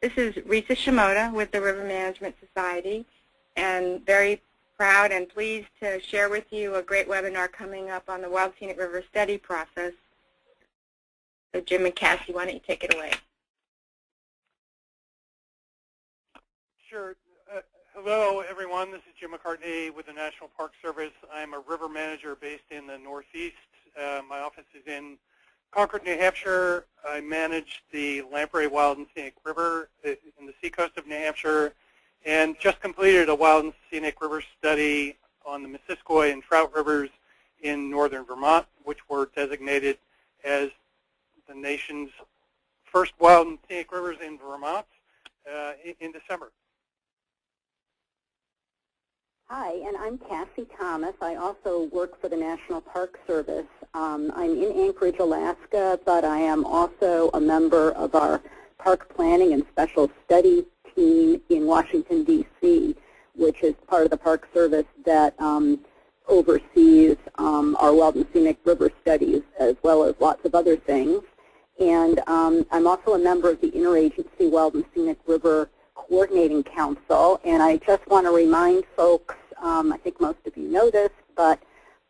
This is Risa Shimoda with the River Management Society, and very proud and pleased to share with you a great webinar coming up on the Wild Scenic River Study process. So Jim and Cassie, why don't you take it away? Sure. Hello, everyone. This is Jim McCartney with the National Park Service. I'm a river manager based in the Northeast. My office is in Concord, New Hampshire. I manage the Lamprey Wild and Scenic River in the seacoast of New Hampshire, and just completed a Wild and Scenic River study on the Missisquoi and Trout Rivers in northern Vermont, which were designated as the nation's first wild and scenic rivers in Vermont in December. Hi, and I'm Cassie Thomas. I also work for the National Park Service. I'm in Anchorage, Alaska, but I am also a member of our Park Planning and Special Study team in Washington, D.C., which is part of the Park Service that oversees our Wild and Scenic River studies, as well as lots of other things. And I'm also a member of the Interagency Wild and Scenic River Coordinating Council, and I just want to remind folks, I think most of you know this, but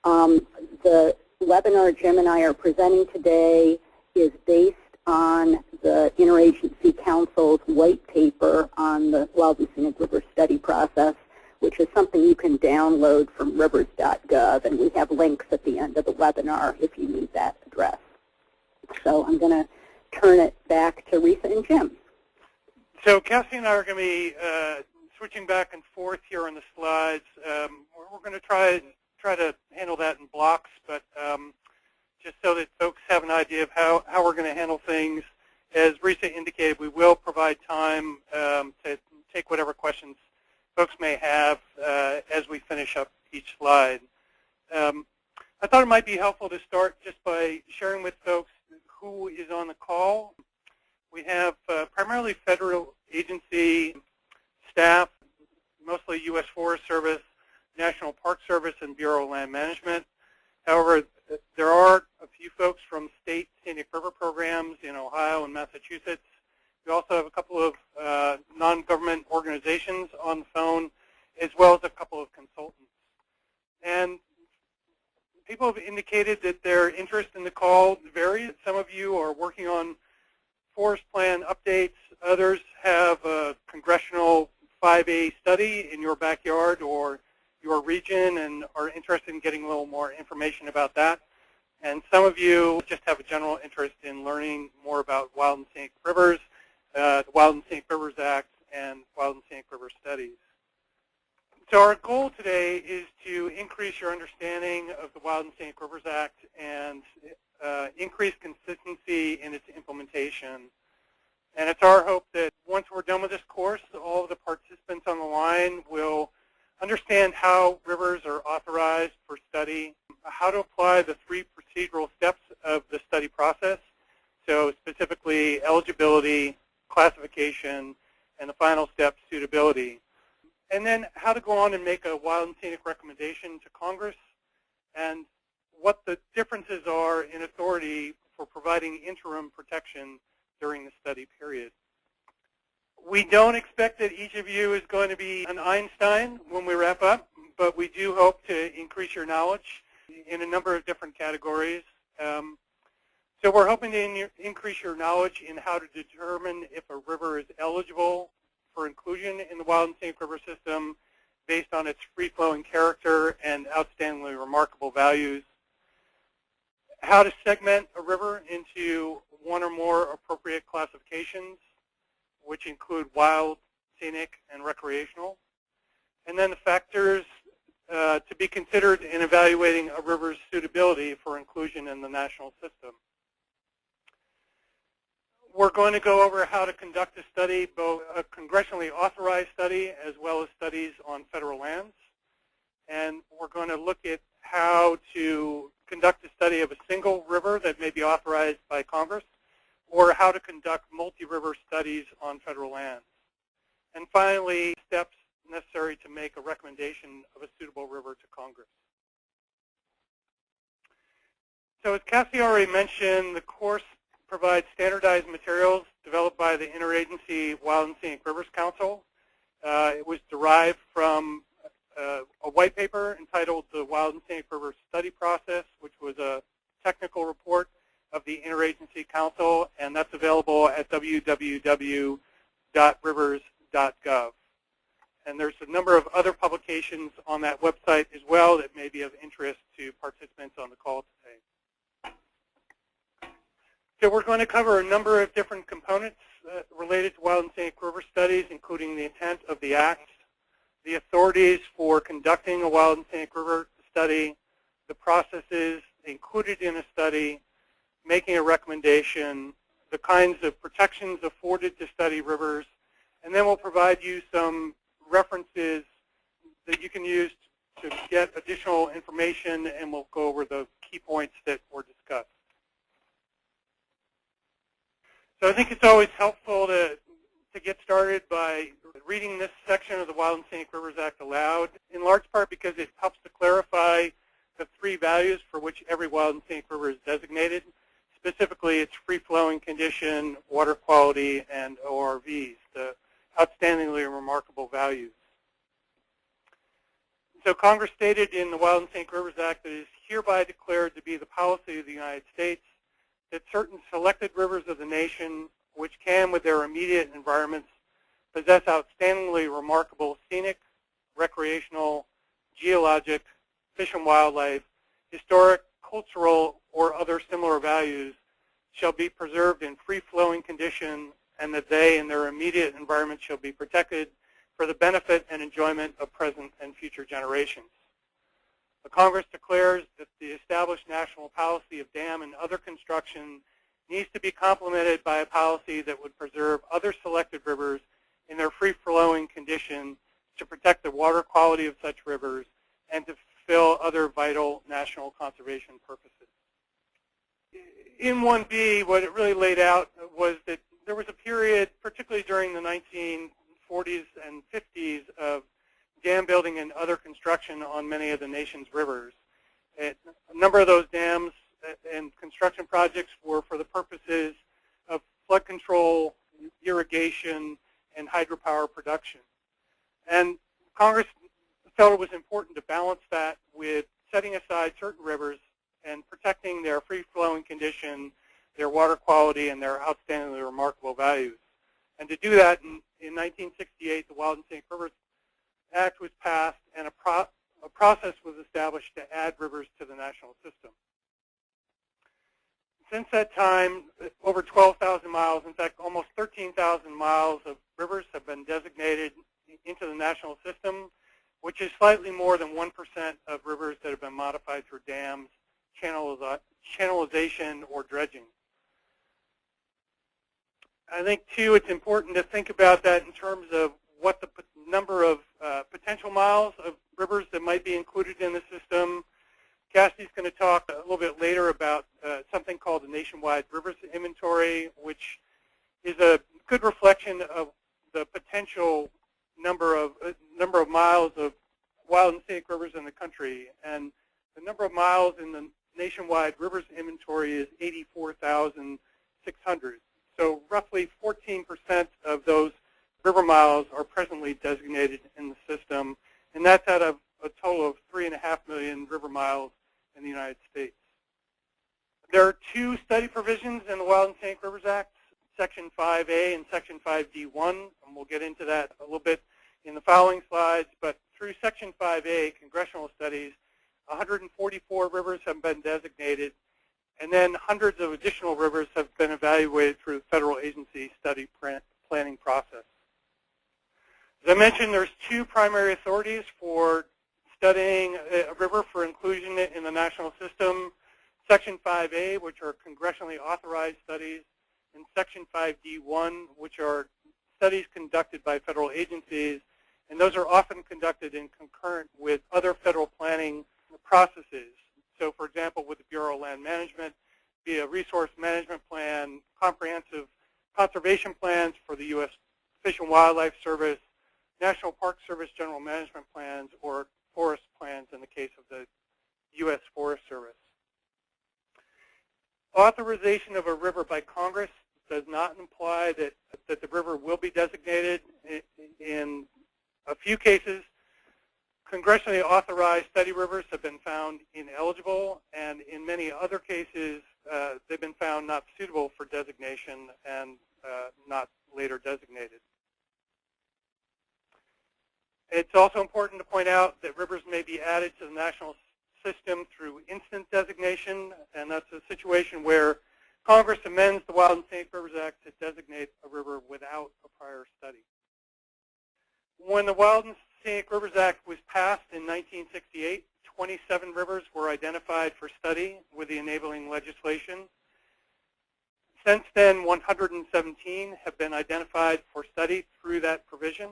the webinar Jim and I are presenting today is based on the Interagency Council's white paper on the Wild and Scenic River study process, which is something you can download from rivers.gov, and we have links at the end of the webinar if you need that address. So I'm going to turn it back to Risa and Jim. So Cassie and I are going to be switching back and forth here on the slides. We're going to try to handle that in blocks, but just so that folks have an idea of how we're going to handle things, as Risa indicated, we will provide time to take whatever questions folks may have as we finish up each slide. I thought it might be helpful to start just by sharing with folks who is on the call. We have primarily federal agency staff, mostly U.S. Forest Service, National Park Service, and Bureau of Land Management. However, there are a few folks from state scenic river programs in Ohio and Massachusetts. We also have a couple of non-government organizations on the phone, as well as a couple of consultants. And people have indicated that their interest in the call varies. Some of you are working on forest plan updates. Others have a congressional 5A study in your backyard or your region and are interested in getting a little more information about that. And some of you just have a general interest in learning more about wild and scenic rivers, the Wild and Scenic Rivers Act, and wild and scenic river studies. So our goal today is to increase your understanding of the Wild and Scenic Rivers Act and increase consistency in its implementation. And it's our hope that once we're done with this course, all of the participants on the line will understand how rivers are authorized for study, how to apply the 3 procedural steps of the study process, so specifically eligibility, classification, and the final step, suitability. And then how to go on and make a wild and scenic recommendation to Congress, and what the differences are in authority for providing interim protection during the study period. We don't expect that each of you is going to be an Einstein when we wrap up, but we do hope to increase your knowledge in a number of different categories. So we're hoping to increase your knowledge in how to determine if a river is eligible for inclusion in the Wild and Scenic River System based on its free-flowing character and outstandingly remarkable values, how to segment a river into one or more appropriate classifications, which include wild, scenic, and recreational, and then the factors to be considered in evaluating a river's suitability for inclusion in the national system. We're going to go over how to conduct a study, both a congressionally authorized study as well as studies on federal lands. And we're going to look at how to conduct a study of a single river that may be authorized by Congress, or how to conduct multi-river studies on federal lands. And finally, steps necessary to make a recommendation of a suitable river to Congress. So as Cassie already mentioned, the course provides standardized materials developed by the Interagency Wild and Scenic Rivers Council. It was derived from a white paper entitled The Wild and Scenic Rivers Study Process, which was a technical report of the Interagency Council, and that's available at www.rivers.gov. And there's a number of other publications on that website as well that may be of interest to participants on the call today. So we're going to cover a number of different components related to wild and scenic river studies, including the intent of the Act, the authorities for conducting a wild and scenic river study, the processes included in a study, making a recommendation, the kinds of protections afforded to study rivers, and then we'll provide you some references that you can use to get additional information, and we'll go over the key points that were discussed. So I think it's always helpful to get started by reading this section of the Wild and Scenic Rivers Act aloud, in large part because it helps to clarify the three values for which every wild and scenic river is designated. Specifically, its free-flowing condition, water quality, and ORVs, the outstandingly remarkable values. So Congress stated in the Wild and Scenic Rivers Act that it is hereby declared to be the policy of the United States that certain selected rivers of the nation, which can, with their immediate environments, possess outstandingly remarkable scenic, recreational, geologic, fish and wildlife, historic, cultural, or other similar values, shall be preserved in free-flowing condition, and that they and their immediate environment shall be protected for the benefit and enjoyment of present and future generations. The Congress declares that the established national policy of dam and other construction needs to be complemented by a policy that would preserve other selected rivers in their free-flowing condition to protect the water quality of such rivers and to fulfill other vital national conservation purposes. In 1B, what it really laid out was that there was a period, particularly during the 1940s and 50s, of dam building and other construction on many of the nation's rivers. A number of those dams and construction projects were for the purposes of flood control, irrigation, and hydropower production. And Congress felt it was important to balance that with setting aside certain rivers and protecting their free-flowing condition, their water quality, and their outstandingly remarkable values. And to do that, in 1968, the Wild and Scenic Rivers Act was passed, and a process was established to add rivers to the national system. Since that time, over 12,000 miles, in fact, almost 13,000 miles of rivers have been designated into the national system, which is slightly more than 1% of rivers that have been modified through dams, channelization, or dredging. I think, too, it's important to think about that in terms of what the number of potential miles of rivers that might be included in the system. Cassie's going to talk a little bit later about something called the Nationwide Rivers Inventory, which is a good reflection of the potential number of miles of wild and scenic rivers in the country. And the number of miles in the Nationwide Rivers Inventory is 84,600. So roughly 14% of those river miles are presently designated in the system, and that's out of a total of 3.5 million river miles in the United States. There are two study provisions in the Wild and Scenic Rivers Act, Section 5A and Section 5D1, and we'll get into that a little bit in the following slides, but through Section 5A, congressional studies, 144 rivers have been designated, and then hundreds of additional rivers have been evaluated through the federal agency study planning process. As I mentioned, there's two primary authorities for studying a river for inclusion in the national system, Section 5A, which are congressionally authorized studies, and Section 5D1, which are studies conducted by federal agencies, and those are often conducted in concurrent with other federal planning processes. So, for example, with the Bureau of Land Management, be a resource management plan, comprehensive conservation plans for the U.S. Fish and Wildlife Service, National Park Service general management plans, or forest plans in the case of the U.S. Forest Service. Authorization of a river by Congress does not imply that the river will be designated. In a few cases, congressionally authorized study rivers have been found ineligible, and in many other cases, they've been found not suitable for designation and not later designated. It's also important to point out that rivers may be added to the national system through instant designation, and that's a situation where Congress amends the Wild and Scenic Rivers Act to designate a river without a prior study. When the Wild and Scenic Rivers Act was passed in 1968, 27 rivers were identified for study with the enabling legislation. Since then, 117 have been identified for study through that provision,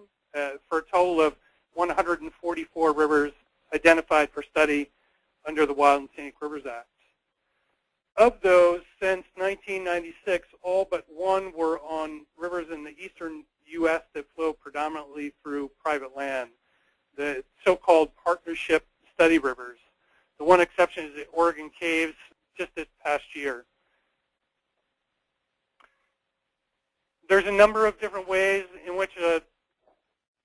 for a total of 144 rivers identified for study under the Wild and Scenic Rivers Act. Of those, since 1996, all but one were on rivers in the eastern U.S. that flow predominantly through private land, the so-called partnership study rivers. The one exception is the Oregon Caves just this past year. There's a number of different ways in which a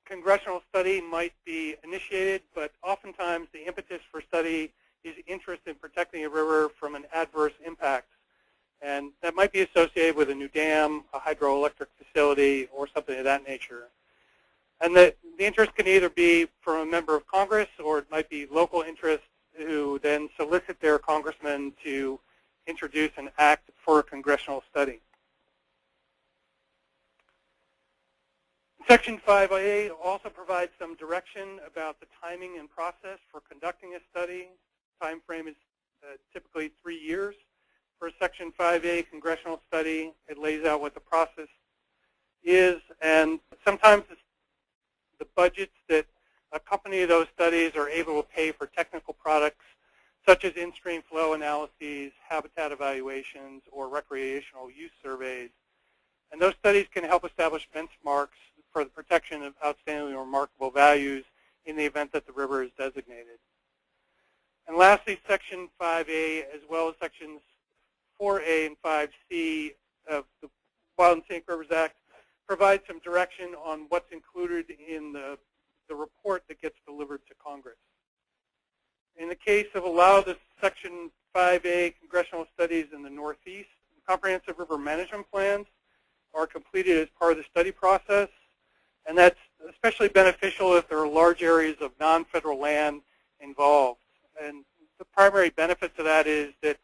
congressional study might be initiated, but oftentimes the impetus for study is interest in protecting a river from an adverse impact. And that might be associated with a new dam, a hydroelectric facility, or something of that nature. And the interest can either be from a member of Congress, or it might be local interests who then solicit their congressman to introduce an act for a congressional study. Section 5A also provides some direction about the timing and process for conducting a study. Time frame is typically 3 years. For a Section 5A congressional study, it lays out what the process is, and sometimes the budgets that accompany those studies are able to pay for technical products such as in-stream flow analyses, habitat evaluations, or recreational use surveys. And those studies can help establish benchmarks for the protection of outstanding remarkable values in the event that the river is designated. And lastly, Section 5A, as well as Sections 4A and 5C of the Wild and Scenic Rivers Act, provide some direction on what's included in the report that gets delivered to Congress. In the case of allowed Section 5A congressional studies in the Northeast, comprehensive river management plans are completed as part of the study process, and that's especially beneficial if there are large areas of non-federal land involved. And the primary benefit to that is that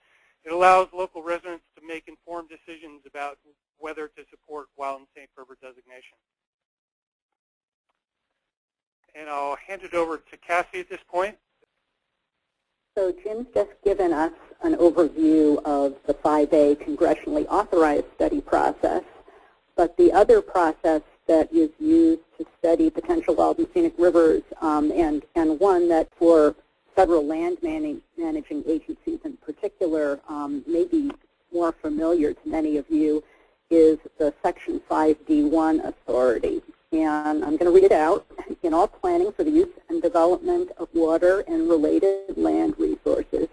it allows local residents to make informed decisions about whether to support Wild and Scenic River designation. And I'll hand it over to Cassie at this point. So Jim's just given us an overview of the 5A congressionally authorized study process, but the other process that is used to study potential wild and scenic rivers, and one that for federal land managing agencies in particular may be more familiar to many of you, is the Section 5D1 authority. And I'm going to read it out. In all planning for the use and development of water and related land resources,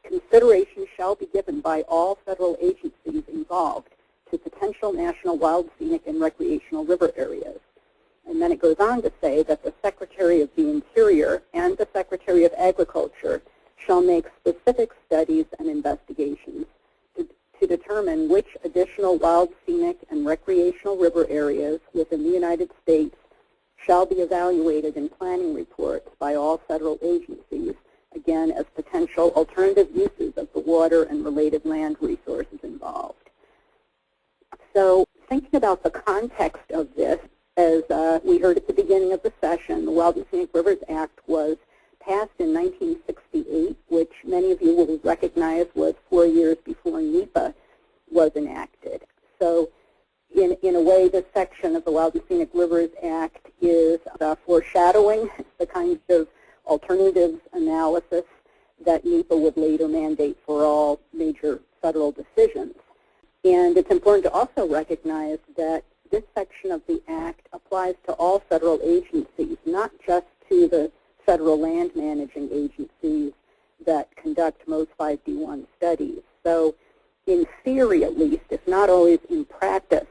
consideration shall be given by all federal agencies involved to potential national wild, scenic, and recreational river areas. And then it goes on to say that the Secretary of the Interior and the Secretary of Agriculture shall make specific studies and investigations to determine which additional wild, scenic, and recreational river areas within the United States shall be evaluated in planning reports by all federal agencies, again, as potential alternative uses of the water and related land resources involved. So thinking about the context of this, as we heard at the beginning of the session, the Wild and Scenic Rivers Act was passed in 1968, which many of you will recognize was 4 years before NEPA was enacted. So in a way, this section of the Wild and Scenic Rivers Act is foreshadowing the kinds of alternatives analysis that NEPA would later mandate for all major federal decisions. And it's important to also recognize that this section of the Act applies to all federal agencies, not just to the federal land managing agencies that conduct most 5D1 studies. So in theory at least, if not always in practice,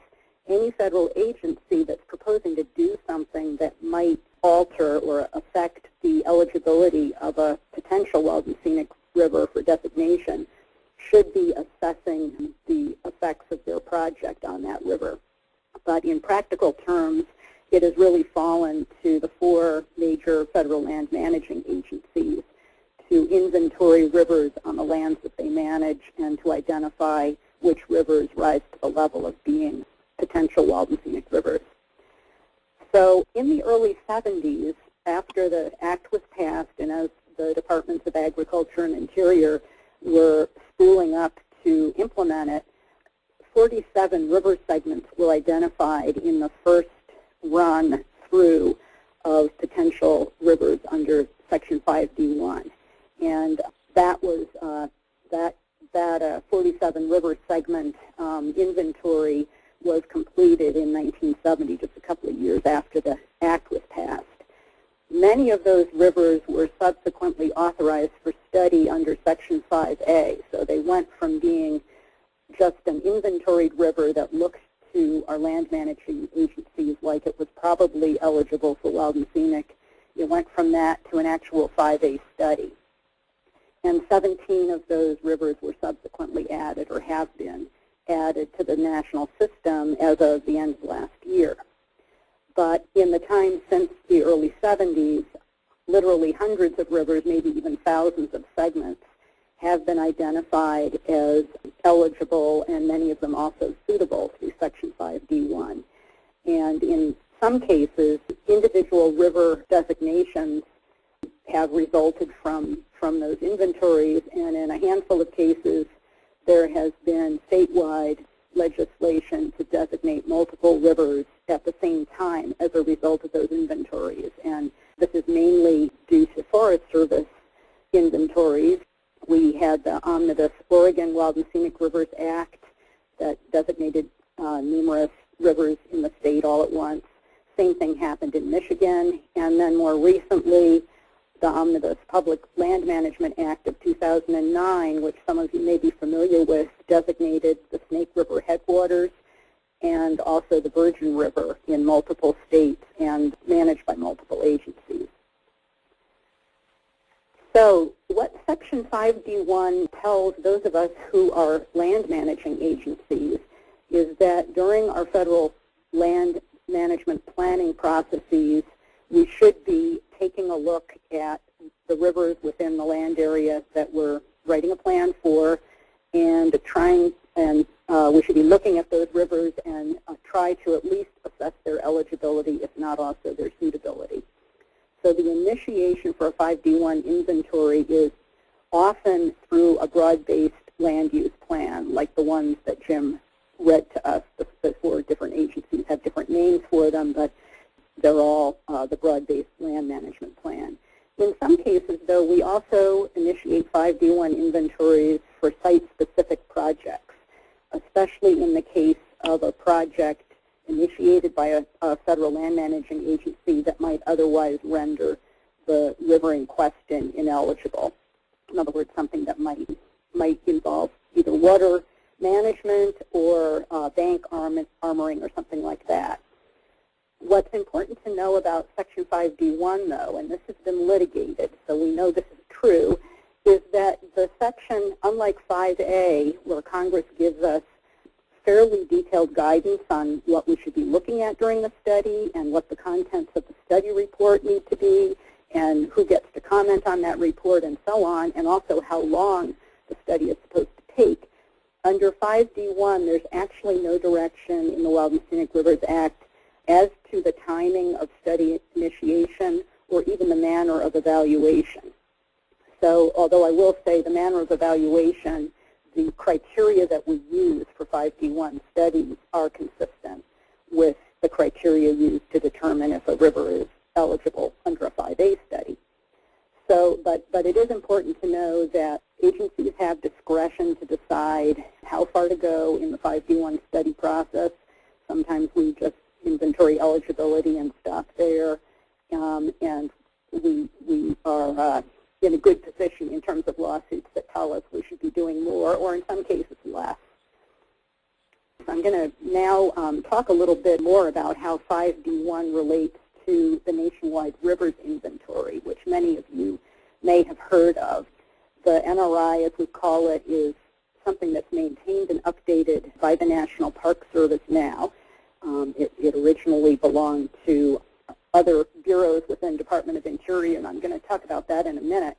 any federal agency that's proposing to do something that might alter or affect the eligibility of a potential wild and scenic river for designation should be assessing the effects of their project on that river. But in practical terms, it has really fallen to the 4 major federal land managing agencies to inventory rivers on the lands that they manage and to identify which rivers rise to the level of being potential wild and scenic rivers. So in the early 70s, after the act was passed and as the Departments of Agriculture and Interior were spooling up to implement it, 47 river segments were identified in the first run through of potential rivers under Section 5D1. And that was that 47 river segment inventory was completed in 1970, just a couple of years after the act was passed. Many of those rivers were subsequently authorized for study under Section 5A. So they went from being just an inventoried river that looked to our land managing agencies like it was probably eligible for wild and scenic. It went from that to an actual 5A study. And 17 of those rivers were subsequently added or have been added to the national system as of the end of last year. But in the time since the early 70s, literally hundreds of rivers, maybe even thousands of segments, have been identified as eligible, and many of them also suitable through Section 5D1. And in some cases, individual river designations have resulted from those inventories, and in a handful of cases, there has been statewide legislation to designate multiple rivers at the same time as a result of those inventories. And this is mainly due to Forest Service inventories. We had the omnibus Oregon Wild and Scenic Rivers Act that designated numerous rivers in the state all at once. Same thing happened in Michigan. And then more recently, the Omnibus Public Land Management Act of 2009, which some of you may be familiar with, designated the Snake River headwaters and also the Virgin River in multiple states and managed by multiple agencies. So what Section 5D1 tells those of us who are land managing agencies is that during our federal land management planning processes, we should be taking a look at the rivers within the land area that we're writing a plan for, and we should be looking at those rivers and try to at least assess their eligibility, if not also their suitability. So the initiation for a 5D1 inventory is often through a broad-based land use plan, like the ones that Jim read to us. The 4 different agencies have different names for them, but they're all the broad-based land management plan. In some cases, though, we also initiate 5D1 inventories for site-specific projects, especially in the case of a project initiated by a federal land managing agency that might otherwise render the river in question ineligible. In other words, something that might involve either water management or bank armoring or something like that. What's important to know about Section 5D1, though, and this has been litigated, so we know this is true, is that the section, unlike 5A, where Congress gives us fairly detailed guidance on what we should be looking at during the study and what the contents of the study report need to be and who gets to comment on that report and so on, and also how long the study is supposed to take. Under 5D1, there's actually no direction in the Wild and Scenic Rivers Act as to the timing of study initiation or even the manner of evaluation. So although I will say the manner of evaluation, the criteria that we use for 5D1 studies are consistent with the criteria used to determine if a river is eligible under a 5A study. So, but it is important to know that agencies have discretion to decide how far to go in the 5D1 study process. Sometimes we just inventory eligibility and stop there, and we are in a good position in terms of lawsuits that tell us we should be doing more, or in some cases less. I'm going to now talk a little bit more about how 5D1 relates to the nationwide rivers inventory, which many of you may have heard of. The NRI, as we call it, is something that's maintained and updated by the National Park Service now. It originally belonged to other bureaus within Department of Interior, and I'm going to talk about that in a minute.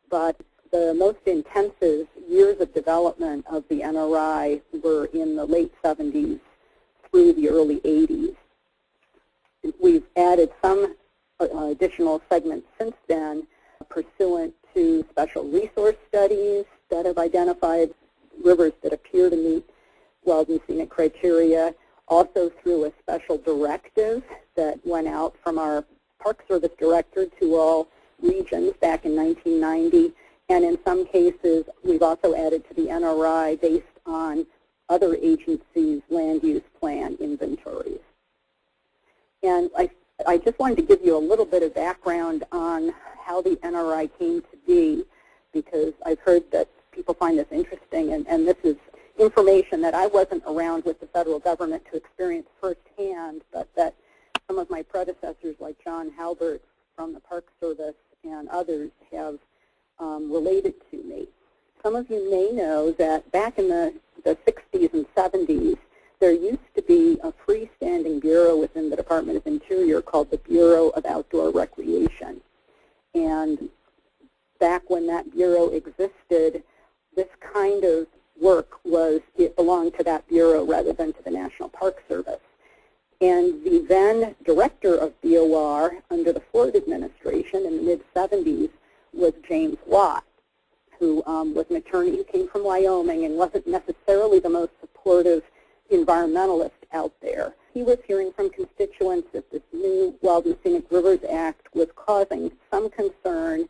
But the most intensive years of development of the NRI were in the late 70s through the early 80s. We've added some additional segments since then, pursuant to special resource studies that have identified rivers that appear to meet wild and scenic criteria, also through a special directive that went out from our Park Service director to all regions back in 1990. And in some cases, we've also added to the NRI based on other agencies' land use plan inventories. And I just wanted to give you a little bit of background on how the NRI came to be, because I've heard that people find this interesting, and this is information that I wasn't around with the federal government to experience firsthand, but that some of my predecessors like John Halbert from the Park Service and others have related to me. Some of you may know that back in the 60s and 70s, there used to be a freestanding bureau within the Department of Interior called the Bureau of Outdoor Recreation. And back when that bureau existed, this kind of work it belonged to that bureau rather than to the National Park Service. And the then director of BOR under the Ford administration in the mid-70s was James Watt, who was an attorney who came from Wyoming and wasn't necessarily the most supportive environmentalist out there. He was hearing from constituents that this new Wild and Scenic Rivers Act was causing some concern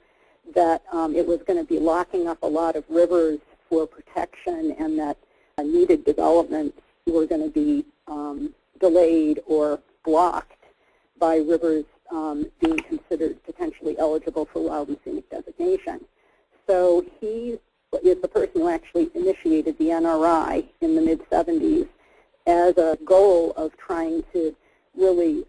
that it was going to be locking up a lot of rivers for protection, and that needed developments were going to be delayed or blocked by rivers being considered potentially eligible for wild and scenic designation. So he is the person who actually initiated the NRI in the mid-70s as a goal of trying to really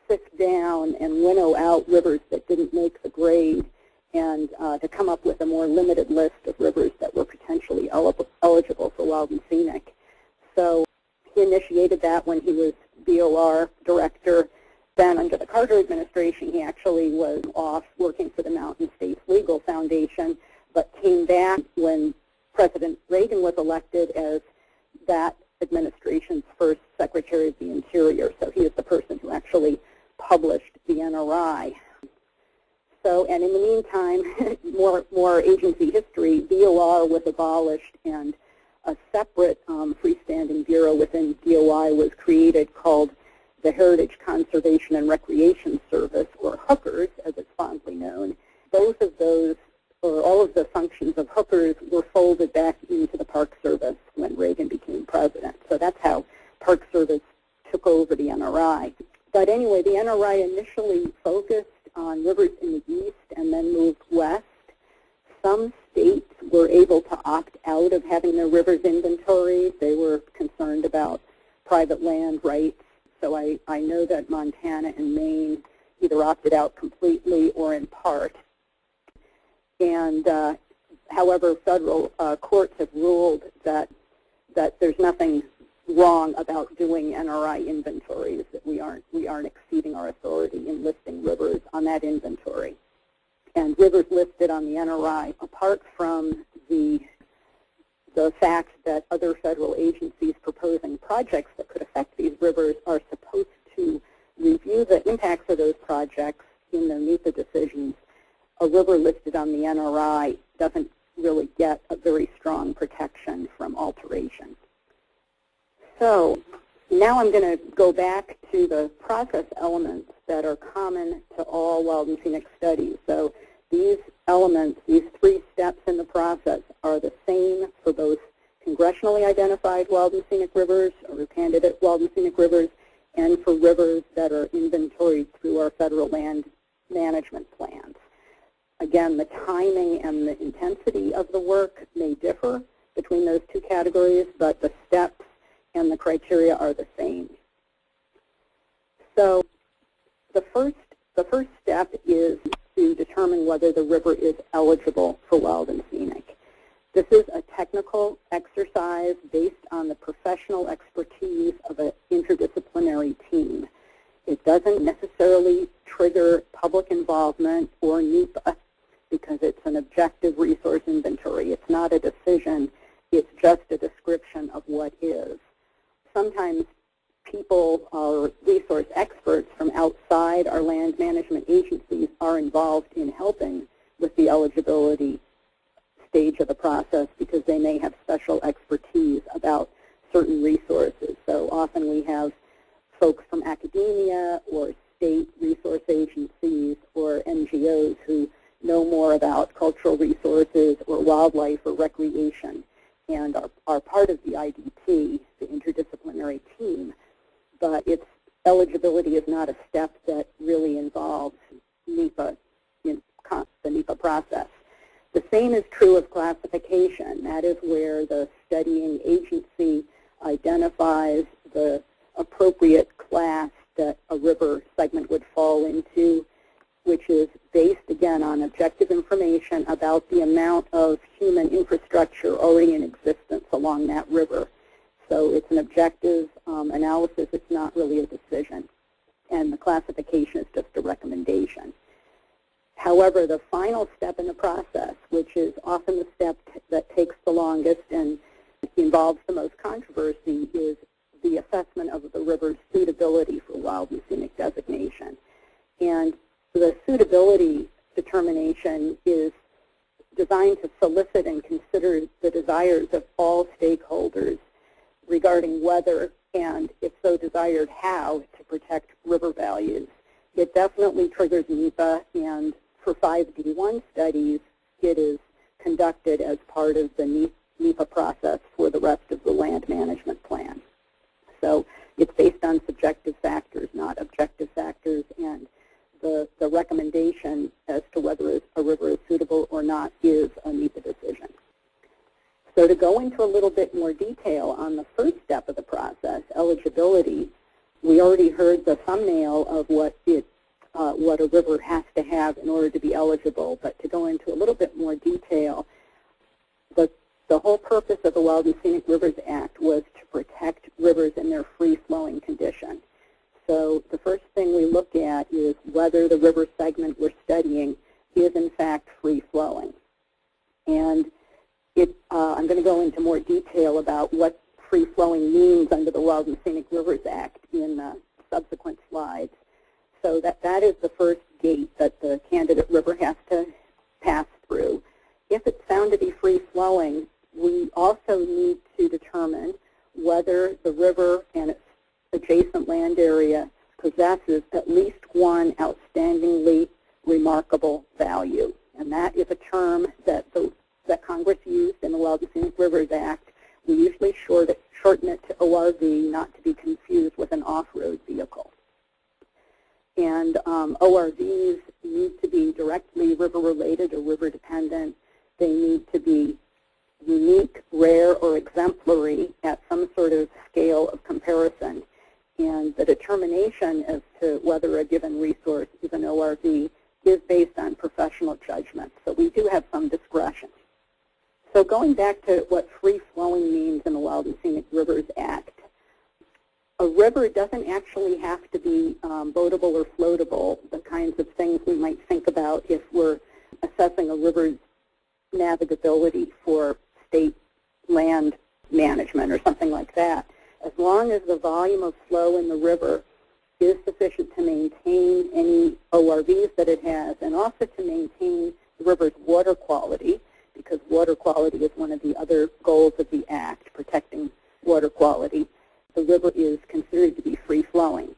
sift down and winnow out rivers that didn't make the grade, and to come up with a more limited list of rivers that were potentially eligible for wild and scenic. So he initiated that when he was BOR director. Then under the Carter administration, he actually was off working for the Mountain States Legal Foundation, but came back when President Reagan was elected as that administration's first Secretary of the Interior. So he is the person who actually published the NRI. So, and in the meantime, more agency history, BOR was abolished, and a separate freestanding bureau within DOI was created called the Heritage Conservation and Recreation Service, or Hookers, as it's fondly known. Both of those, or all of the functions of Hookers, were folded back into the Park Service when Reagan became president. So that's how Park Service took over the NRI. But anyway, the NRI initially focused on rivers in the east and then moved west. Some states were able to opt out of having their rivers inventoried. They were concerned about private land rights. So I know that Montana and Maine either opted out completely or in part. And however, federal courts have ruled that there's nothing wrong about doing NRI inventories, that we aren't exceeding our authority in listing rivers on that inventory. And rivers listed on the NRI, apart from the fact that other federal agencies proposing projects that could affect these rivers are supposed to review the impacts of those projects in their NEPA decisions, a river listed on the NRI doesn't really get a very strong protection from alteration. So now I'm going to go back to the process elements that are common to all wild and scenic studies. So these elements, these 3 steps in the process, are the same for both congressionally identified wild and scenic rivers, or candidate wild and scenic rivers, and for rivers that are inventoried through our federal land management plans. Again, the timing and the intensity of the work may differ between those 2 categories, but the steps and the criteria are the same. So the first step is to determine whether the river is eligible for wild and scenic. This is a technical exercise based on the professional expertise of an interdisciplinary team. It doesn't necessarily trigger public involvement or NEPA because it's an objective resource inventory. It's not a decision. It's just a description of what is. Sometimes people or resource experts from outside our land management agencies are involved in helping with the eligibility stage of the process because they may have special expertise about certain resources. So often we have folks from academia or state resource agencies or NGOs who know more about cultural resources or wildlife or recreation and are part of the IDT, the interdisciplinary team. But its eligibility is not a step that really involves NEPA, the NEPA process. The same is true of classification. That is where the studying agency identifies the appropriate class that a river segment would fall into, which is based, again, on objective information about the amount of human infrastructure already in existence along that river. So it's an objective analysis. It's not really a decision. And the classification is just a recommendation. However, the final step in the process, which is often the step that takes the longest and involves the most controversy, is the assessment of the river's suitability for wild and scenic designation. And the suitability determination is designed to solicit and consider the desires of all stakeholders regarding whether and, if so desired, how to protect river values. It definitely triggers NEPA, and for 5D1 studies, it is conducted as part of the NEPA process for the rest of the land management plan. So it's based on subjective factors, not objective factors, and the recommendation as to whether a river is suitable or not is a NEPA decision. So to go into a little bit more detail on the first step of the process, eligibility, we already heard the thumbnail of what a river has to have in order to be eligible, but to go into a little bit more detail, the whole purpose of the Wild and Scenic Rivers Act was to protect rivers in their free-flowing condition. So the first thing we look at is whether the river segment we're studying is in fact free-flowing. And I'm going to go into more detail about what free-flowing means under the Wild and Scenic Rivers Act in subsequent slides. So that is the first gate that the candidate river has to pass through. If it's found to be free-flowing, we also need to determine whether the river and its adjacent land area possesses at least one outstandingly remarkable value. And that is a term that Congress used in the Wild and Scenic Rivers Act. We usually shorten it to ORV, not to be confused with an off-road vehicle. And ORVs need to be directly river-related or river-dependent. They need to be unique, rare, or exemplary at some sort of scale of comparison. And the determination as to whether a given resource is an ORV is based on professional judgment. So we do have some discretion. So going back to what free-flowing means in the Wild and Scenic Rivers Act, a river doesn't actually have to be boatable or floatable, the kinds of things we might think about if we're assessing a river's navigability for state land management or something like that. As long as the volume of flow in the river is sufficient to maintain any ORVs that it has and also to maintain the river's water quality, because water quality is one of the other goals of the Act, protecting water quality, the river is considered to be free-flowing.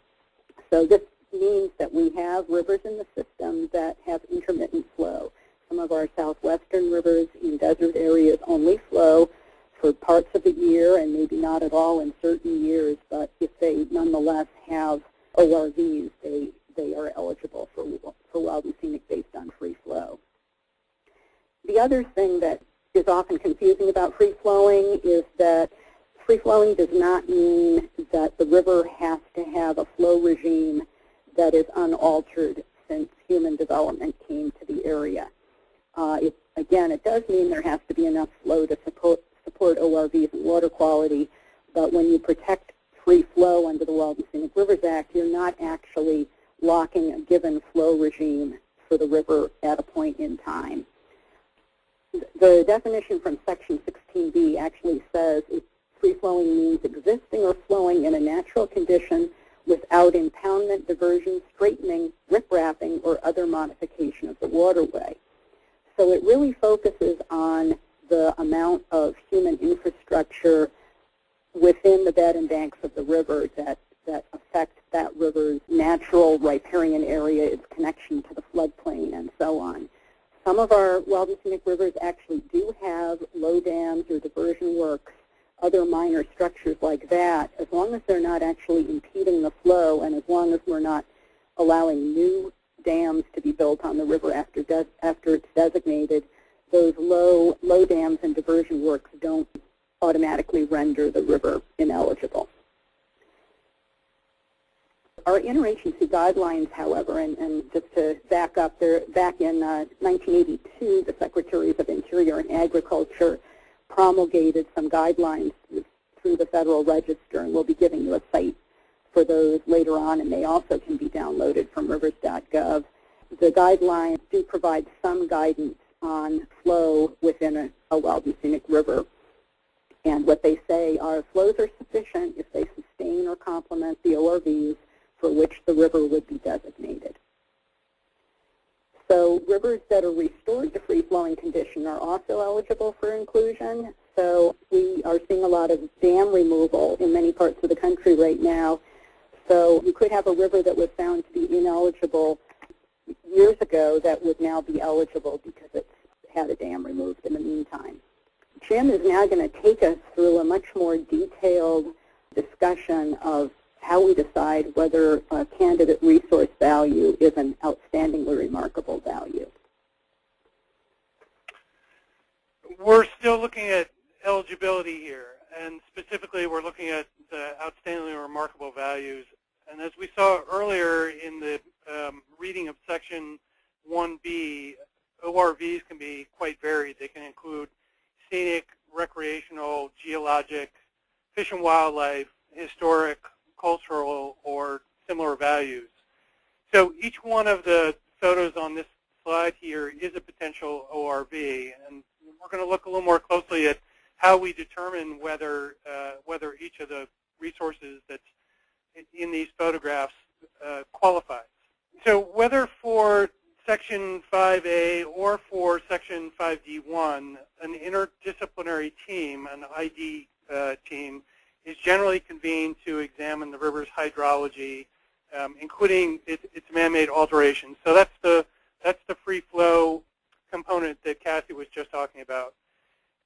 So this means that we have rivers in the system that have intermittent flow. Some of our southwestern rivers in desert areas only flow for parts of the year and maybe not at all in certain years, but if they nonetheless have ORVs, they are eligible for wild and scenic based on free flow. The other thing that is often confusing about free flowing is that Free-flowing does not mean that the river has to have a flow regime that is unaltered since human development came to the area. Again, it does mean there has to be enough flow to support ORVs and water quality, but when you protect free flow under the Wild and Scenic Rivers Act, you're not actually locking a given flow regime for the river at a point in time. The definition from Section 16B actually says free-flowing means existing or flowing in a natural condition without impoundment, diversion, straightening, riprapping, or other modification of the waterway. So it really focuses on the amount of human infrastructure within the bed and banks of the river that affect that river's natural riparian area, its connection to the floodplain, and so on. Some of our wild and scenic rivers actually do have low dams or diversion works, other minor structures like that. As long as they're not actually impeding the flow, and as long as we're not allowing new dams to be built on the river after it's designated, those low dams and diversion works don't automatically render the river ineligible. Our interagency guidelines, however, and just to back up, back in 1982, the Secretaries of Interior and Agriculture promulgated some guidelines through the Federal Register, and we'll be giving you a site for those later on, and they also can be downloaded from rivers.gov. The guidelines do provide some guidance on flow within a wild and scenic river. And what they say are flows are sufficient if they sustain or complement the ORVs for which the river would be designated. So rivers that are restored to free-flowing condition are also eligible for inclusion. So we are seeing a lot of dam removal in many parts of the country right now. So you could have a river that was found to be ineligible years ago that would now be eligible because it's had a dam removed in the meantime. Jim is now going to take us through a much more detailed discussion of how we decide whether a candidate resource value is an outstandingly remarkable value. We're still looking at eligibility here, and specifically we're looking at the outstandingly remarkable values. And as we saw earlier in the reading of Section 1B, ORVs can be quite varied. They can include scenic, recreational, geologic, fish and wildlife, historic, cultural, or similar values. So each one of the photos on this slide here is a potential ORV, and we're going to look a little more closely at how we determine whether each of the resources that's in these photographs qualifies. So whether for Section 5A or for Section 5D1, an interdisciplinary team, an ID team, is generally convened to examine the river's hydrology, including its man-made alterations. So that's the free flow component that Cassie was just talking about.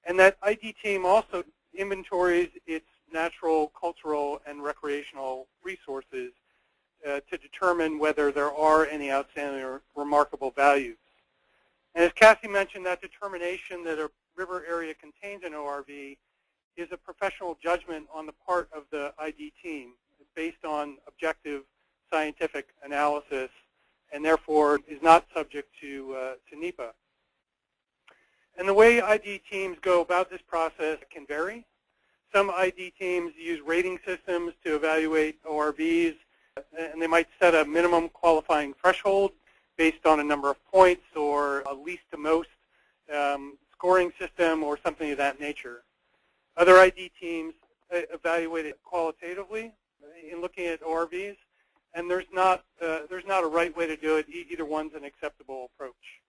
And that ID team also inventories its natural, cultural, and recreational resources to determine whether there are any outstanding or remarkable values. And as Cassie mentioned, that determination that a river area contains an ORV is a professional judgment on the part of the ID team. It's based on objective scientific analysis and therefore is not subject to NEPA. And the way ID teams go about this process can vary. Some ID teams use rating systems to evaluate ORVs, and they might set a minimum qualifying threshold based on a number of points or a least to most scoring system or something of that nature. Other ID teams evaluate it qualitatively in looking at ORVs, and there's not a right way to do it. Either one's an acceptable approach.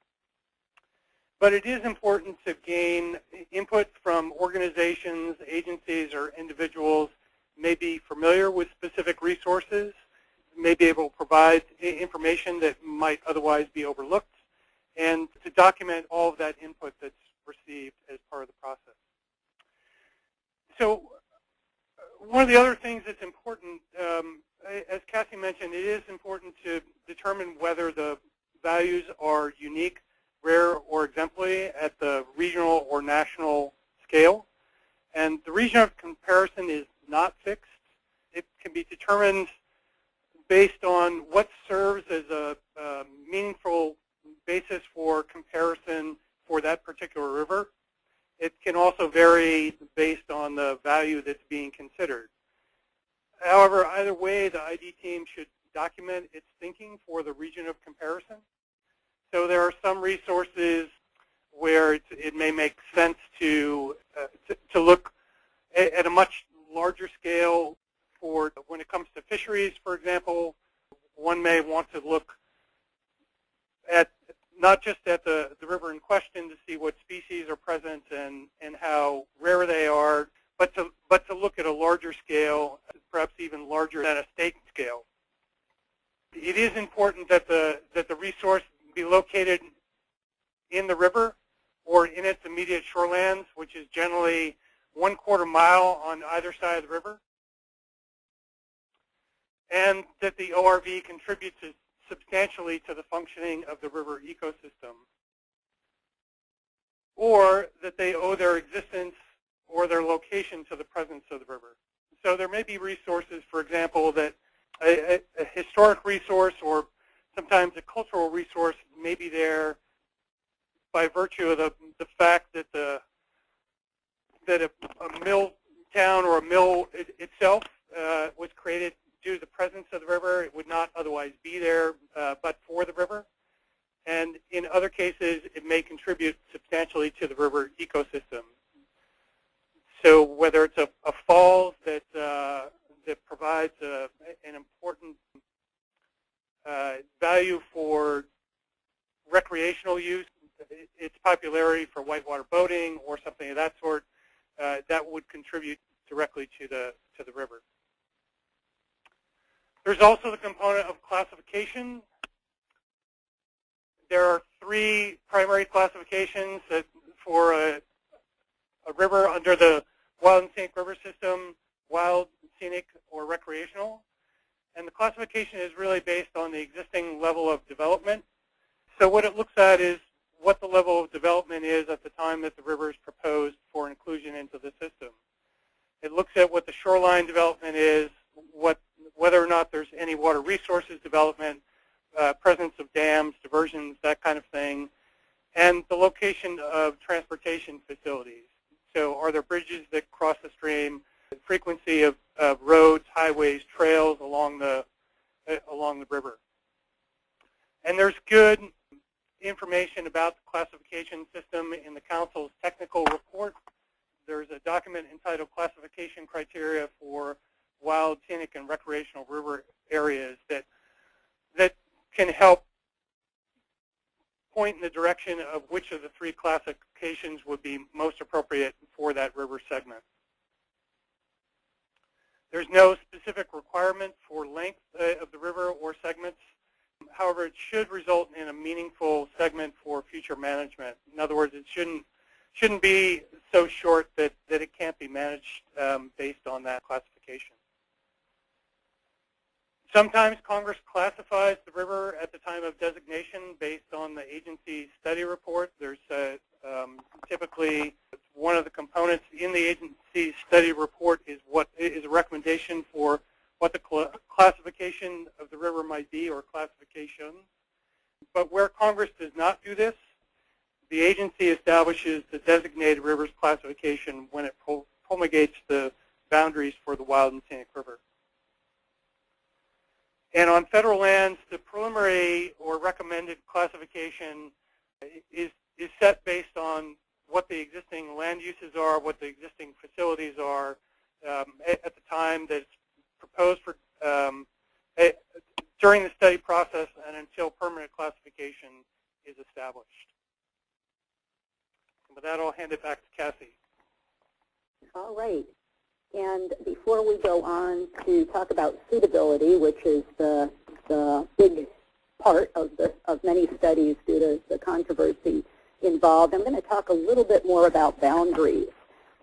But it is important to gain input from organizations, agencies, or individuals may be familiar with specific resources, may be able to provide information that might otherwise be overlooked, and to document all of that input that's received as part of the process. So one of the other things that's important, as Cassie mentioned, it is important to determine whether the values are unique, rare, or exemplary at the regional or national scale. And the region of comparison is not fixed. It can be determined based on what serves as a meaningful basis for comparison for that particular river. It can also vary based on the value that's being considered. However, either way, the ID team should document its thinking for the region of comparison. So there are some resources where it may make sense to look at a much larger scale for when it comes to fisheries, for example. One may want to look at not just at the river in question to see what species are present and how rare they are, but to look at a larger scale, perhaps even larger than a state scale. It is important that the resource be located in the river or in its immediate shorelands, which is generally 1/4 mile on either side of the river, and that the ORV contributes substantially to the functioning of the river ecosystem, or that they owe their existence or their location to the presence of the river. So there may be resources, for example, that a historic resource or sometimes a cultural resource may be there by virtue of the fact that a mill town or a mill itself was created due to the presence of the river. It would not otherwise be there but for the river. And in other cases, it may contribute substantially to the river ecosystem. So whether it's a falls that provides an important value for recreational use, its popularity for whitewater boating or something of that sort, that would contribute directly to the river. There's also the component of classification. There are 3 primary classifications for a river under the Wild and Scenic River System: wild, scenic, or recreational. And the classification is really based on the existing level of development. So what it looks at is what the level of development is at the time that the river is proposed for inclusion into the system. It looks at what the shoreline development is, whether or not there's any water resources development, presence of dams, diversions, that kind of thing, and the location of transportation facilities. So are there bridges that cross the stream, the frequency of roads, highways, trails along the river. And there's good information about the classification system in the Council's technical report. There's a document entitled Classification Criteria for Wild, Scenic, and Recreational River Areas that can help point in the direction of which of the 3 classifications would be most appropriate for that river segment. There's no specific requirement for length of the river or segments. However, it should result in a meaningful segment for future management. In other words, it shouldn't be so short that it can't be managed based on that classification. Sometimes Congress classifies the river at the time of designation based on the agency's study report. There's typically one of the components in the agency's study report is a recommendation for what the classification of the river might be, or classification. But where Congress does not do this, the agency establishes the designated rivers classification when it promulgates the boundaries for the Wild and Scenic River. And on federal lands, the preliminary or recommended classification is set based on what the existing land uses are, what the existing facilities are at the time that it's proposed for during the study process and until permanent classification is established. And with that, I'll hand it back to Cassie. All right. And before we go on to talk about suitability, which is the big part of many studies due to the controversy involved, I'm going to talk a little bit more about boundaries.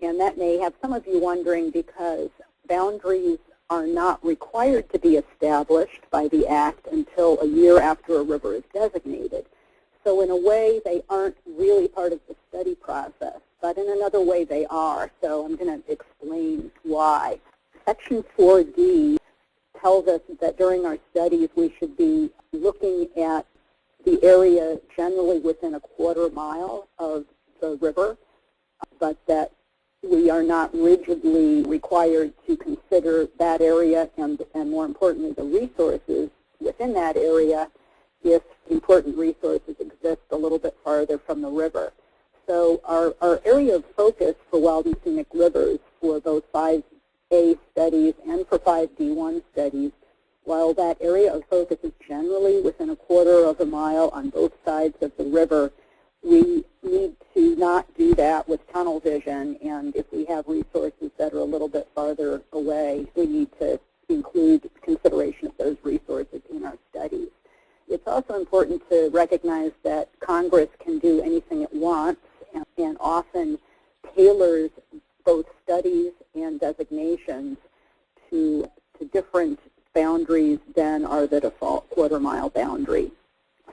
And that may have some of you wondering, because boundaries are not required to be established by the Act until a year after a river is designated. So in a way, they aren't really part of the study process. but in another way they are. So I'm going to explain why. Section 4D tells us that during our studies we should be looking at the area generally within a quarter mile of the river, but that we are not rigidly required to consider that area and more importantly the resources within that area if important resources exist a little bit farther from the river. So our area of focus for wild and scenic rivers for both 5A studies and for 5D1 studies, while that area of focus is generally within a quarter of a mile on both sides of the river, we need to not do that with tunnel vision, and if we have resources that are a little bit farther away, we need to include consideration of those resources in our studies. It's also important to recognize that Congress can do anything it wants and often tailors both studies and designations to different boundaries than are the default quarter-mile boundary.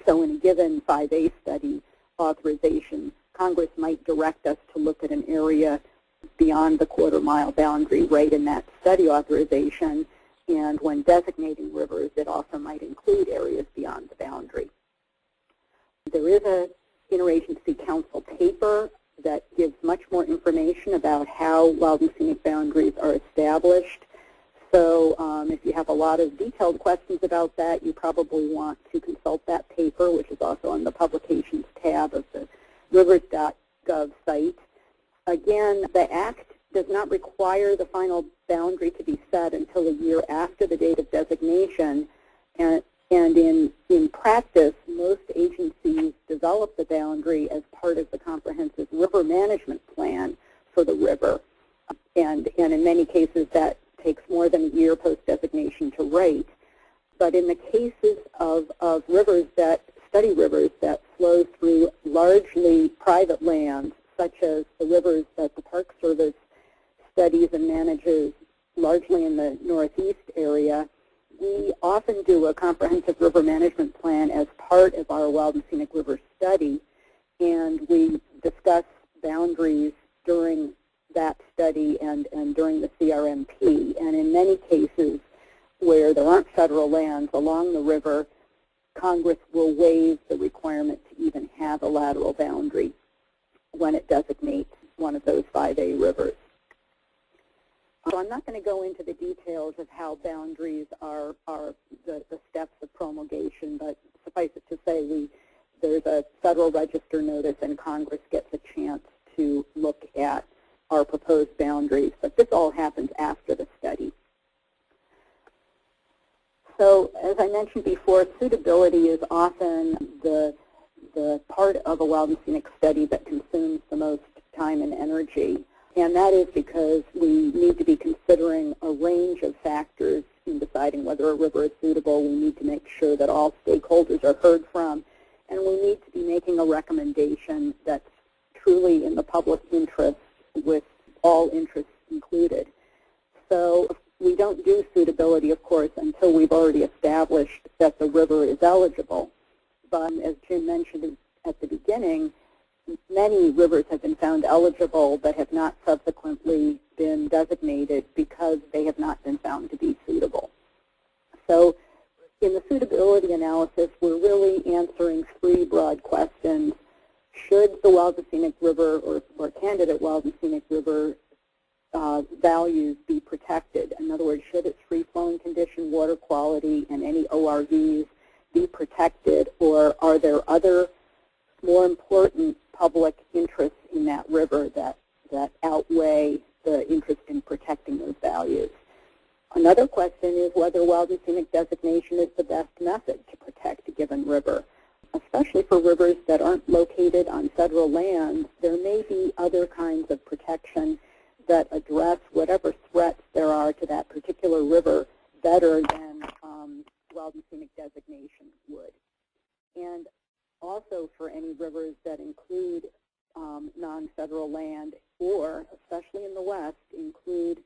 So in a given 5A study authorization, Congress might direct us to look at an area beyond the quarter-mile boundary right in that study authorization, and when designating rivers, it also might include areas beyond the boundary. There is an interagency council paper that gives much more information about how wild and scenic boundaries are established. So if you have a lot of detailed questions about that, you probably want to consult that paper, which is also on the publications tab of the rivers.gov site. Again, the Act does not require the final boundary to be set until a year after the date of designation, and in practice, most agencies develop the boundary as part of the comprehensive river management plan for the river, and in many cases that takes more than a year post-designation to write. But in the cases of rivers that, study rivers that flow through largely private lands, such as the rivers that the Park Service studies and manages largely in the northeast area, we often do a comprehensive river management plan as part of our wild and scenic river study, and we discuss boundaries during that study and during the CRMP. And in many cases where there aren't federal lands along the river, Congress will waive the requirement to even have a lateral boundary when it designates one of those 5A rivers. So I'm not going to go into the details of how boundaries are the steps of promulgation, but suffice it to say there's a Federal Register notice and Congress gets a chance to look at our proposed boundaries, but this all happens after the study. So as I mentioned before, suitability is often the part of a wild and scenic study that consumes the most time and energy, and that is because we need to be considering a range of factors in deciding whether a river is suitable. We need to make sure that all stakeholders are heard from, and we need to be making a recommendation that's truly in the public interest with all interests included. So we don't do suitability, of course, until we've already established that the river is eligible. But as Jim mentioned at the beginning, many rivers have been found eligible but have not subsequently been designated because they have not been found to be suitable. So in the suitability analysis, we're really answering three broad questions. Should the wild and scenic river or candidate wild and scenic river values be protected? In other words, should its free-flowing condition, water quality, and any ORVs be protected, or are there other more important public interests in that river that outweigh the interest in protecting those values? Another question is whether wild and scenic designation is the best method to protect a given river. Especially for rivers that aren't located on federal land, there may be other kinds of protection that address whatever threats there are to that particular river better than wild and scenic designation would. And also for any rivers that include non-federal land or, especially in the West, include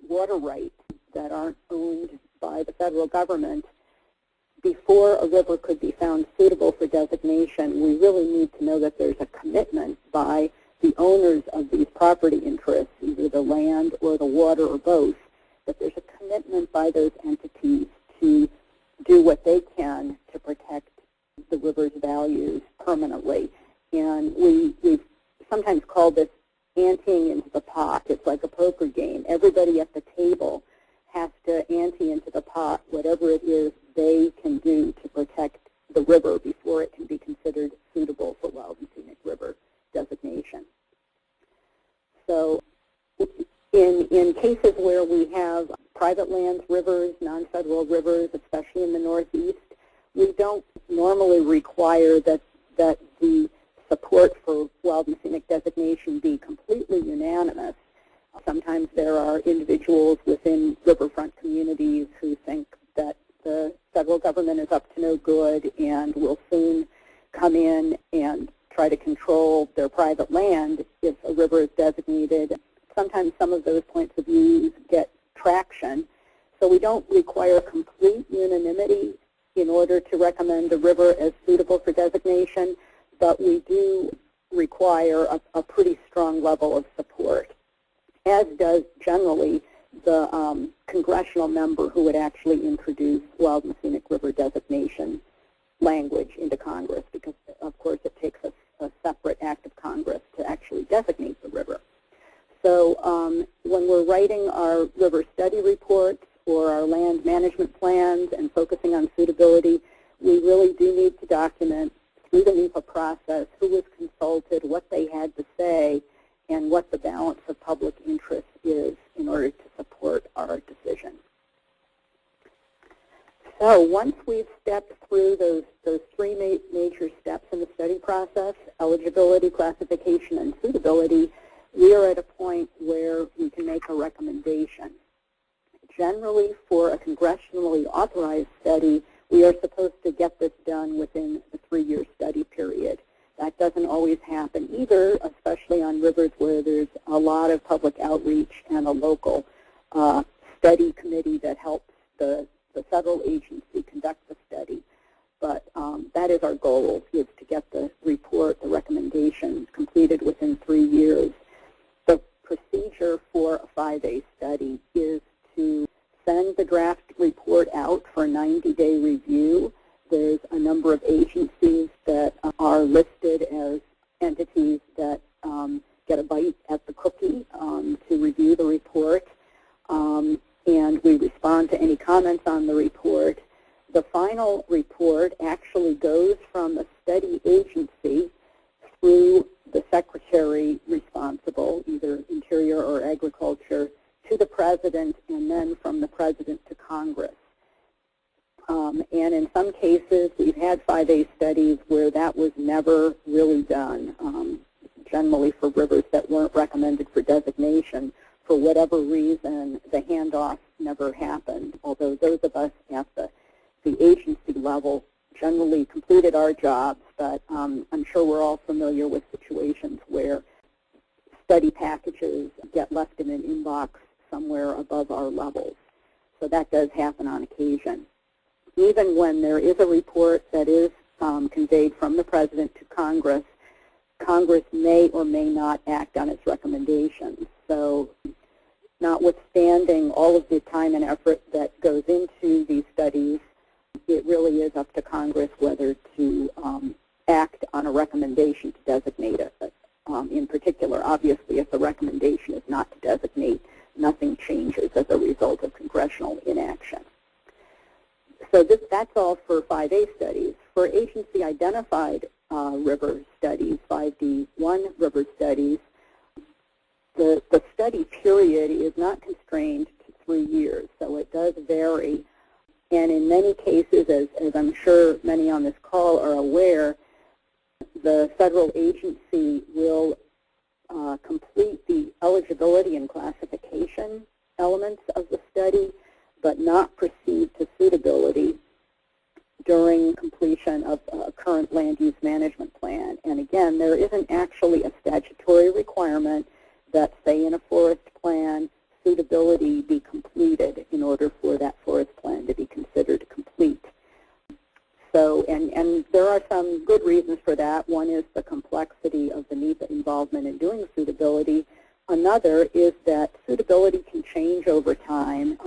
water rights that aren't owned by the federal government, before a river could be found suitable for designation, we really need to know that there's a commitment by the owners of these property interests, either the land or the water or both, that there's a commitment by those entities to do what they can to protect the river's values permanently. And we've sometimes called this anteing into the pot. It's like a poker game. Everybody at the table has to ante into the pot whatever it is they can do to protect the river before it can be considered suitable for wild and scenic river designation. So in cases where we have private lands, rivers, non-federal rivers, especially in the Northeast, we don't normally require that the support for wild and scenic designation be completely unanimous. Sometimes there are individuals within riverfront communities who think that the federal government is up to no good and will soon come in and try to control their private land if a river is designated. Sometimes some of those points of view get traction. So we don't require complete unanimity in order to recommend a river as suitable for designation, but we do require a pretty strong level of support, as does generally the congressional member who would actually introduce wild and scenic river designation language into Congress, because of course it takes a separate act of Congress to actually designate the river. So when we're writing our river study reports or our land management plans and focusing on suitability, we really do need to document through the NEPA process who was consulted, what they had to say, and what the balance of public interest is in order to support our decision. So once we've stepped through those three major steps in the study process, eligibility, classification, and suitability, we are at a point where we can make a recommendation. Generally, for a congressionally authorized study, we are supposed to get this done within the 3-year study period. That doesn't always happen either, especially on rivers where there's a lot of public outreach and a local study committee that helps the federal agency conduct the study. But that is our goal, is to get the report, the recommendations completed within 3 years. The procedure for a 5A study is to send the draft report out for a 90-day review. There's a number of agencies that are listed as entities that get a bite at the cookie to review the report, and we respond to any comments on the report. The final report actually goes from the study agency through the secretary responsible, either Interior or Agriculture, to the President, and then from the President to Congress. And in some cases, we've had 5A studies where that was never really done, generally for rivers that weren't recommended for designation. For whatever reason, the handoff never happened, although those of us at the agency level generally completed our jobs, but I'm sure we're all familiar with situations where study packages get left in an inbox somewhere above our levels. So that does happen on occasion. Even when there is a report that is conveyed from the President to Congress, Congress may or may not act on its recommendations. So notwithstanding all of the time and effort that goes into these studies, it really is up to Congress whether to act on a recommendation to designate it. In particular, obviously, if the recommendation is not to designate, nothing changes as a result of congressional inaction. So that's all for 5A studies. For agency-identified river studies, 5D1 river studies, the study period is not constrained to 3 years, so it does vary. And in many cases, as I'm sure many on this call are aware, the federal agency will complete the eligibility and classification elements of the study, but not proceed to suitability during completion of a current land use management plan. And again, there isn't actually a statutory requirement that, say, in a forest plan, suitability be completed in order for that forest plan to be considered complete. So, and And there are some good reasons for that. One is the complexity of the NEPA involvement in doing suitability. Another is that suitability can change over time.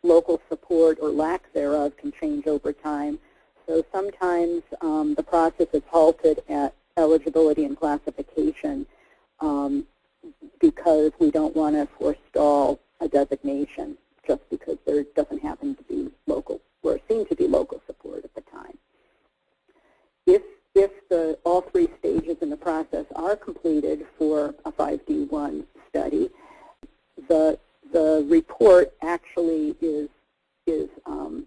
Local support or lack thereof can change over time. So sometimes the process is halted at eligibility and classification because we don't want to forestall a designation just because there doesn't happen to be local or seem to be local support at the time. If all three stages in the process are completed for a 5D1 study, the report actually is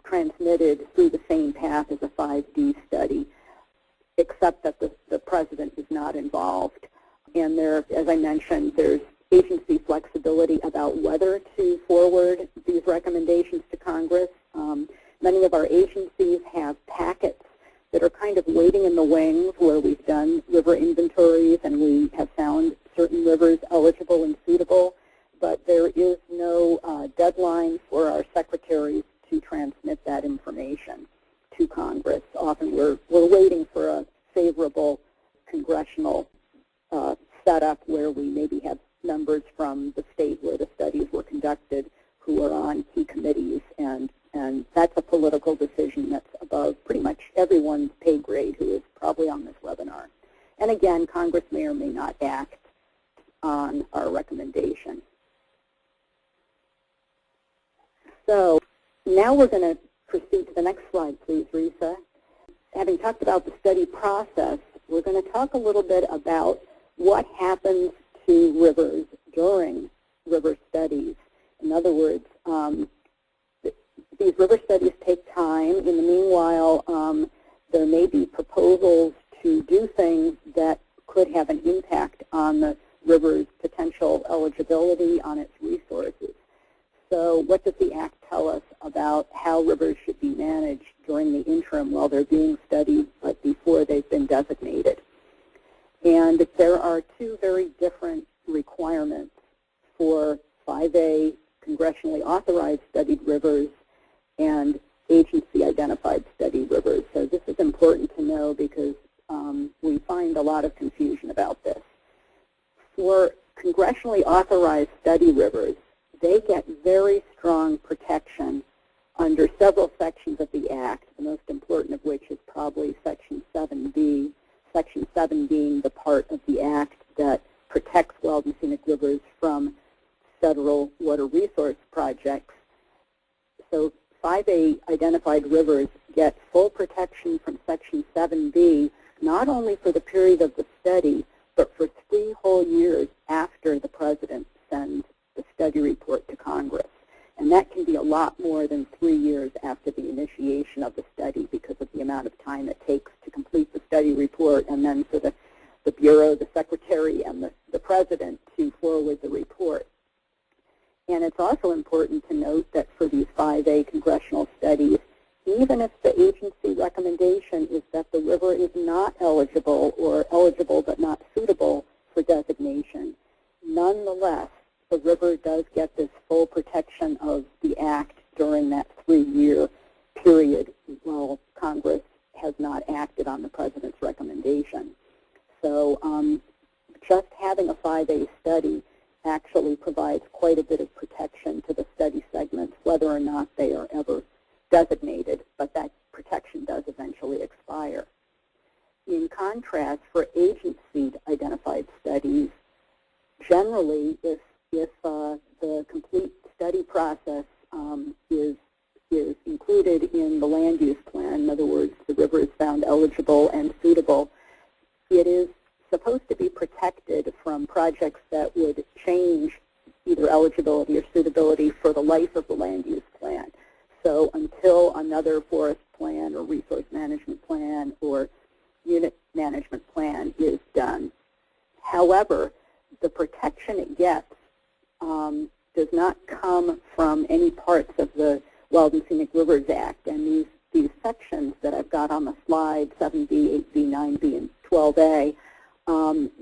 transmitted through the same path as a 5D study, except that the president is not involved. And there, as I mentioned, there's agency flexibility about whether to forward these recommendations to Congress. Many of our agencies have packets that are kind of waiting in the wings where we've done river inventories and we have found certain rivers eligible and suitable, but there is no deadline for our secretaries to transmit that information to Congress. Often we're waiting for a favorable congressional setup where we maybe have members from the state where the studies were conducted who are on key committees, and that's a political decision that's above pretty much everyone's pay grade who is probably on this webinar. And again, Congress may or may not act on our recommendation. So now we're going to proceed to the next slide, please, Risa. Having talked about the study process, we're going to talk a little bit about what happens to rivers during river studies. In other words, these river studies take time. In the meanwhile, there may be proposals to do things that could have an impact on the river's potential eligibility, on its resources. So what does the Act tell us about how rivers should be managed during the interim while they're being studied, but before they've been designated? And there are two very different requirements for 5A congressionally authorized studied rivers and agency-identified studied rivers. So this is important to know because we find a lot of confusion about this. For congressionally authorized study rivers, they get very strong protection under several sections of the Act, the most important of which is probably Section 7B, Section 7 being the part of the Act that protects wild and scenic rivers from federal water resource projects. So 5A identified rivers get full protection from Section 7B, not only for the period of the study, but for 3 whole years after the president sends the study report to Congress. And that can be a lot more than 3 years after the initiation of the study because of the amount of time it takes to complete the study report and then for the Bureau, the Secretary, and the President to forward the report. And it's also important to note that for these 5A congressional studies, even if the agency recommendation is that the river is not eligible or eligible but not suitable for designation, nonetheless, the river does get this full protection of the Act during that 3-year period while Congress has not acted on the President's recommendation. So just having a 5A study actually provides quite a bit of protection to the study segments, whether or not they are ever designated, but that protection does eventually expire. In contrast, for agency-identified studies, generally, if the complete study process is included in the land use plan, in other words, the river is found eligible and suitable, it is supposed to be protected from projects that would change either eligibility or suitability for the life of the land use plan. So until another forest plan or resource management plan or unit management plan is done. However, the protection it gets does not come from any parts of the Wild and Scenic Rivers Act. And these sections that I've got on the slide, 7B, 8B, 9B, and 12A,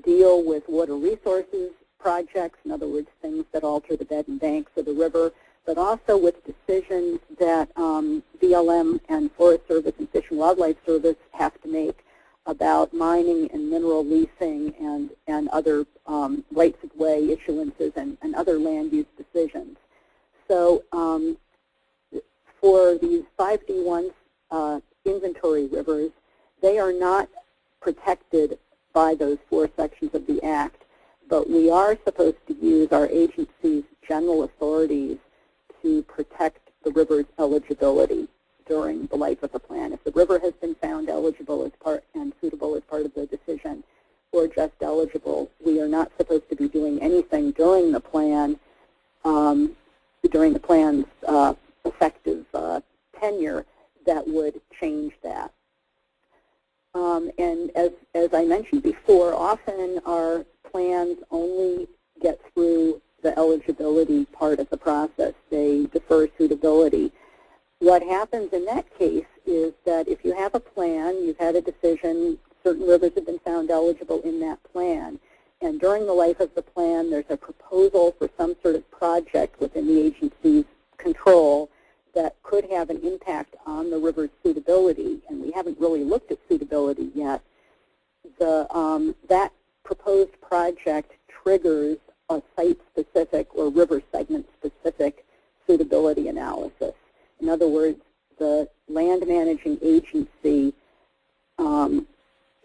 deal with water resources projects, in other words, things that alter the bed and banks of the river, but also with decisions that BLM and Forest Service and Fish and Wildlife Service have to make about mining and mineral leasing and other rights of way issuances and other land use decisions. So for these 5D1 inventory rivers, they are not protected by those 4 sections of the Act, but we are supposed to use our agency's general authorities to protect the river's eligibility during the life of the plan. If the river has been found eligible as part and suitable as part of the decision, or just eligible, we are not supposed to be doing anything during the plan, during the plan's effective tenure that would change that. And as I mentioned before, often our plans only get through the eligibility part of the process. They defer suitability. What happens in that case is that if you have a plan, you've had a decision, certain rivers have been found eligible in that plan, and during the life of the plan there's a proposal for some sort of project within the agency's control that could have an impact on the river's suitability, and we haven't really looked at suitability yet. That proposed project triggers a site-specific or river segment-specific suitability analysis. In other words, the land managing agency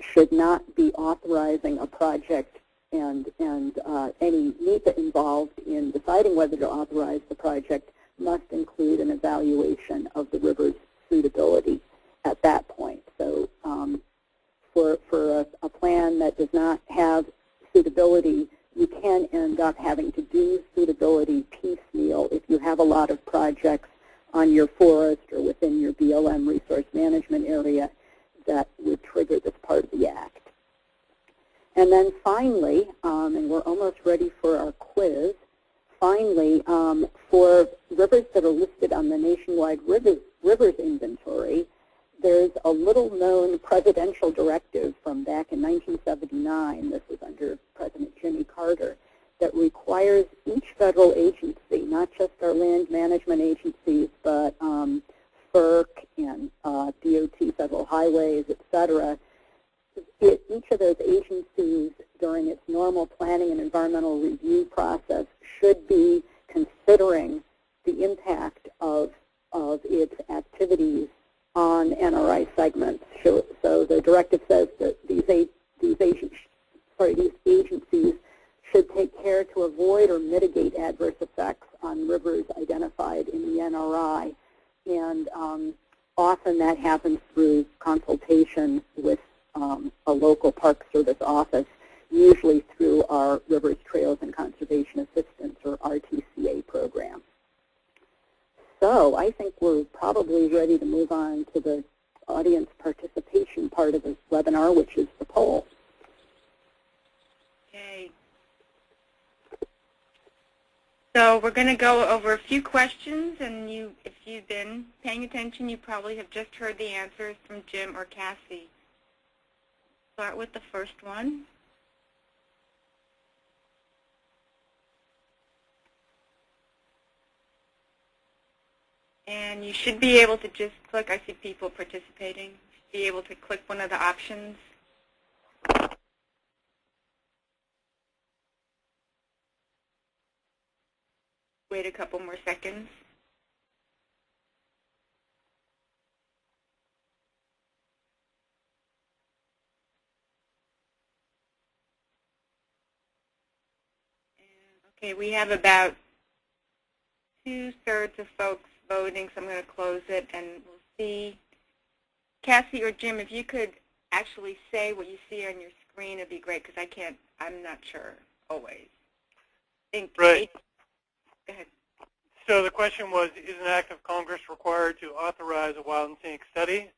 should not be authorizing a project, and any NEPA involved in deciding whether to authorize the project must include an evaluation of the river's suitability at that point. So for a plan that does not have suitability, you can end up having to do suitability piecemeal if you have a lot of projects on your forest or within your BLM resource management area that would trigger this part of the Act. And then finally, and we're almost ready for our quiz, finally, for rivers that are listed on the nationwide rivers inventory, there's a little-known presidential directive from back in 1979, this was under President Jimmy Carter, that requires each federal agency, not just our land management agencies, but FERC and DOT, Federal Highways, et cetera, each of those agencies during its normal planning and environmental review process should be considering the impact of its activities on NRI segments. So the directive says that these agencies should take care to avoid or mitigate adverse effects on rivers identified in the NRI. And often that happens through consultation with a local Park Service office, usually through our Rivers, Trails, and Conservation Assistance, or RTCA program. So I think we're probably ready to move on to the audience participation part of this webinar, which is the poll. Okay. So we're going to go over a few questions, and if you've been paying attention, you probably have just heard the answers from Jim or Cassie. Start with the first one. And you should be able to just click, I see people participating, be able to click one of the options. Wait a couple more seconds. Okay, we have about 2/3 of folks voting, so I'm going to close it, and we'll see. Cassie or Jim, if you could actually say what you see on your screen, it'd be great, because I'm not sure always. Right. Go ahead. So the question was, is an act of Congress required to authorize a wild and scenic study?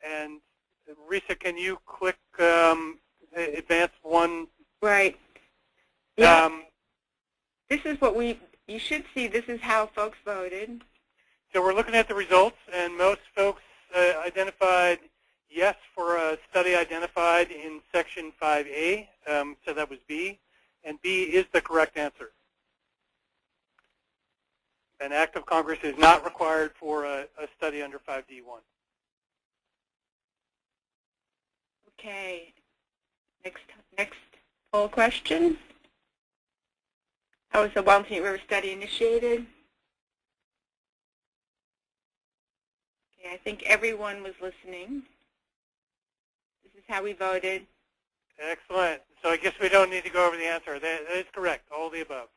And Risa, can you click advance one? Right. Yeah. This is what you should see. This is how folks voted. So we're looking at the results, and most folks identified yes for a study identified in Section 5A, so that was B, and B is the correct answer. An act of Congress is not required for a study under 5D1. Okay. Next poll question. How was the Wild and Scenic River study initiated? Okay, I think everyone was listening. This is how we voted. Excellent. So I guess we don't need to go over the answer. That is correct. All of the above.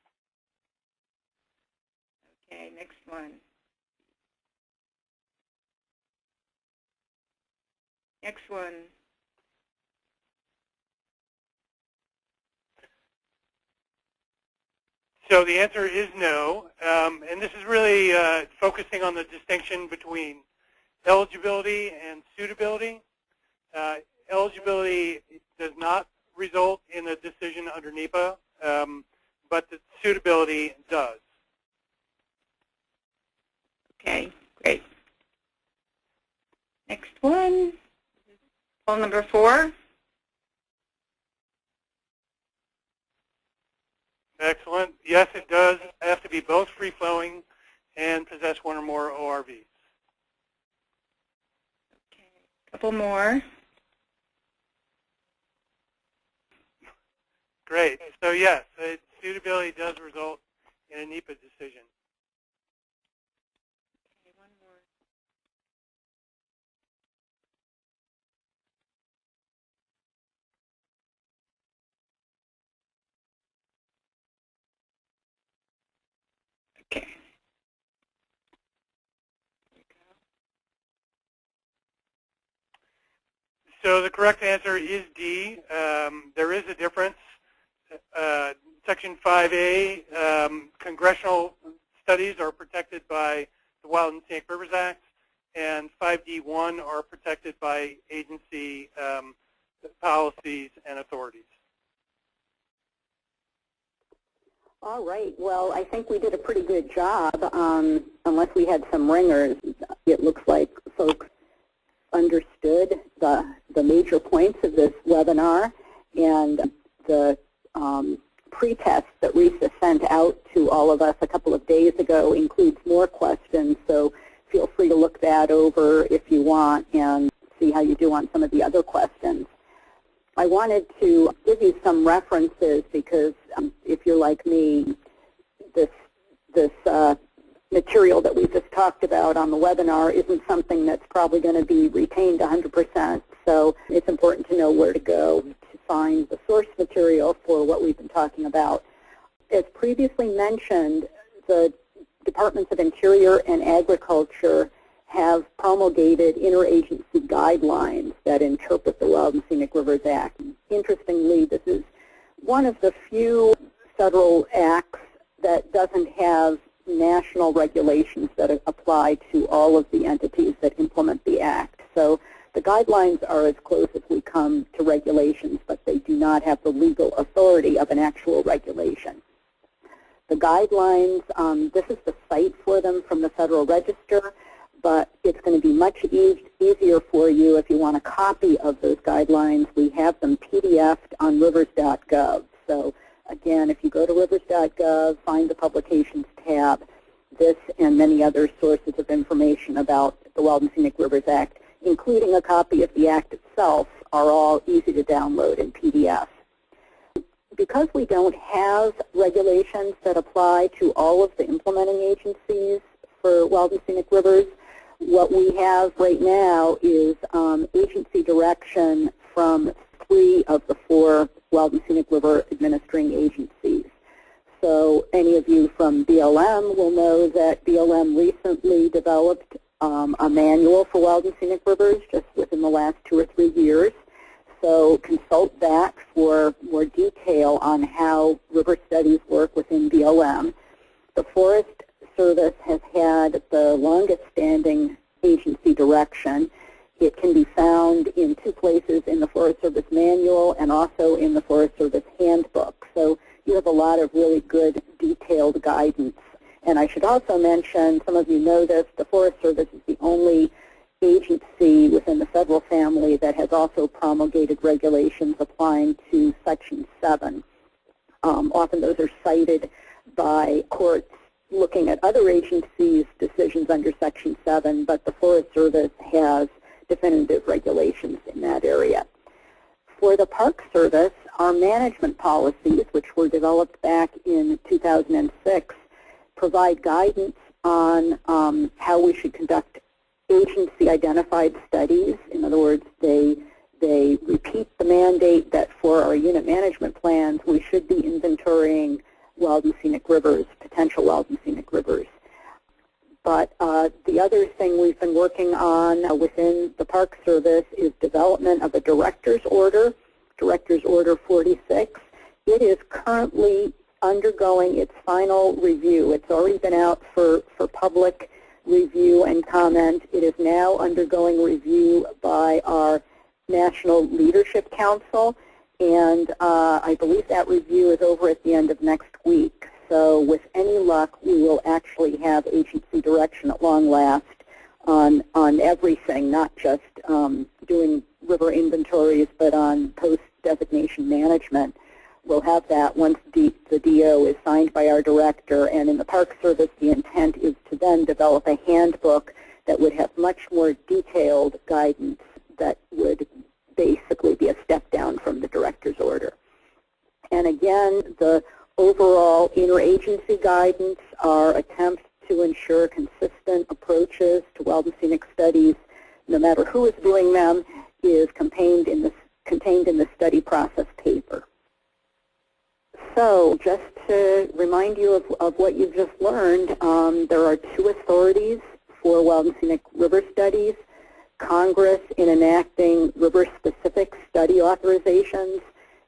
Okay, next one. Next one. So the answer is no, and this is really focusing on the distinction between eligibility and suitability. Eligibility does not result in a decision under NEPA, but the suitability does. Okay, great. Next one. Poll number 4. Excellent. Yes, it does have to be both free-flowing and possess one or more ORVs. Okay, a couple more. Great. So yes, suitability does result in a NEPA decision. Okay, one more. Okay. So the correct answer is D. There is a difference. Section 5A, congressional studies are protected by the Wild and Scenic Rivers Act, and 5D1 are protected by agency policies and authorities. All right. Well, I think we did a pretty good job, unless we had some ringers. It looks like folks understood the major points of this webinar, and the pretest that Risa sent out to all of us a couple of days ago includes more questions, so feel free to look that over if you want and see how you do on some of the other questions. I wanted to give you some references because if you're like me, this material that we just talked about on the webinar isn't something that's probably going to be retained 100%. So it's important to know where to go to find the source material for what we've been talking about. As previously mentioned, the Departments of Interior and Agriculture have promulgated interagency guidelines that interpret the Wild and Scenic Rivers Act. Interestingly, this is one of the few federal acts that doesn't have national regulations that apply to all of the entities that implement the act. So the guidelines are as close as we come to regulations, but they do not have the legal authority of an actual regulation. The guidelines, this is the site for them from the Federal Register, but it's going to be much easier for you if you want a copy of those guidelines. We have them PDF'd on rivers.gov. So again, if you go to rivers.gov, find the Publications tab, this and many other sources of information about the Wild and Scenic Rivers Act, including a copy of the Act itself, are all easy to download in PDF. Because we don't have regulations that apply to all of the implementing agencies for Wild and Scenic Rivers, what we have right now is agency direction from 3 of the 4 Wild and Scenic River administering agencies. So any of you from BLM will know that BLM recently developed a manual for Wild and Scenic Rivers just within the last 2 or 3 years. So consult that for more detail on how river studies work within BLM. The Forest Service has had the longest standing agency direction. It can be found in 2 places, in the Forest Service manual and also in the Forest Service handbook. So you have a lot of really good detailed guidance. And I should also mention, some of you know this, the Forest Service is the only agency within the federal family that has also promulgated regulations applying to Section 7. Often those are cited by courts looking at other agencies' decisions under Section 7, but the Forest Service has definitive regulations in that area. For the Park Service, our management policies, which were developed back in 2006, provide guidance on how we should conduct agency-identified studies. In other words, they repeat the mandate that for our unit management plans, we should be inventorying wild and scenic rivers, potential wild and scenic rivers. But the other thing we've been working on within the Park Service is development of a Director's Order, Director's Order 46. It is currently undergoing its final review. It's already been out for public review and comment. It is now undergoing review by our National Leadership Council, and I believe that review is over at the end of next week. So with any luck, we will actually have agency direction at long last on everything, not just doing river inventories, but on post-designation management. We'll have that once the DO is signed by our director, and in the Park Service, the intent is to then develop a handbook that would have much more detailed guidance that would basically be a step down from the director's order. And again, the overall interagency guidance are attempts to ensure consistent approaches to wild and scenic studies, no matter who is doing them, is contained in the study process paper. So just to remind you of what you've just learned, there are two authorities for wild and scenic river studies: Congress in enacting river-specific study authorizations,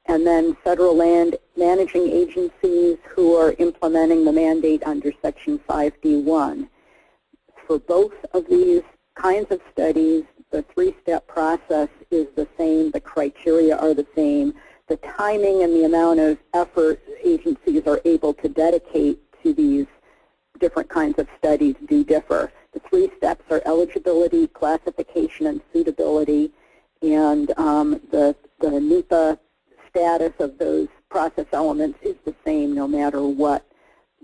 and then federal land managing agencies who are implementing the mandate under Section 5D1. For both of these kinds of studies, the three-step process is the same, the criteria are the same. The timing and the amount of effort agencies are able to dedicate to these different kinds of studies do differ. The three steps are eligibility, classification, and suitability, and the NEPA status of those process elements is the same no matter what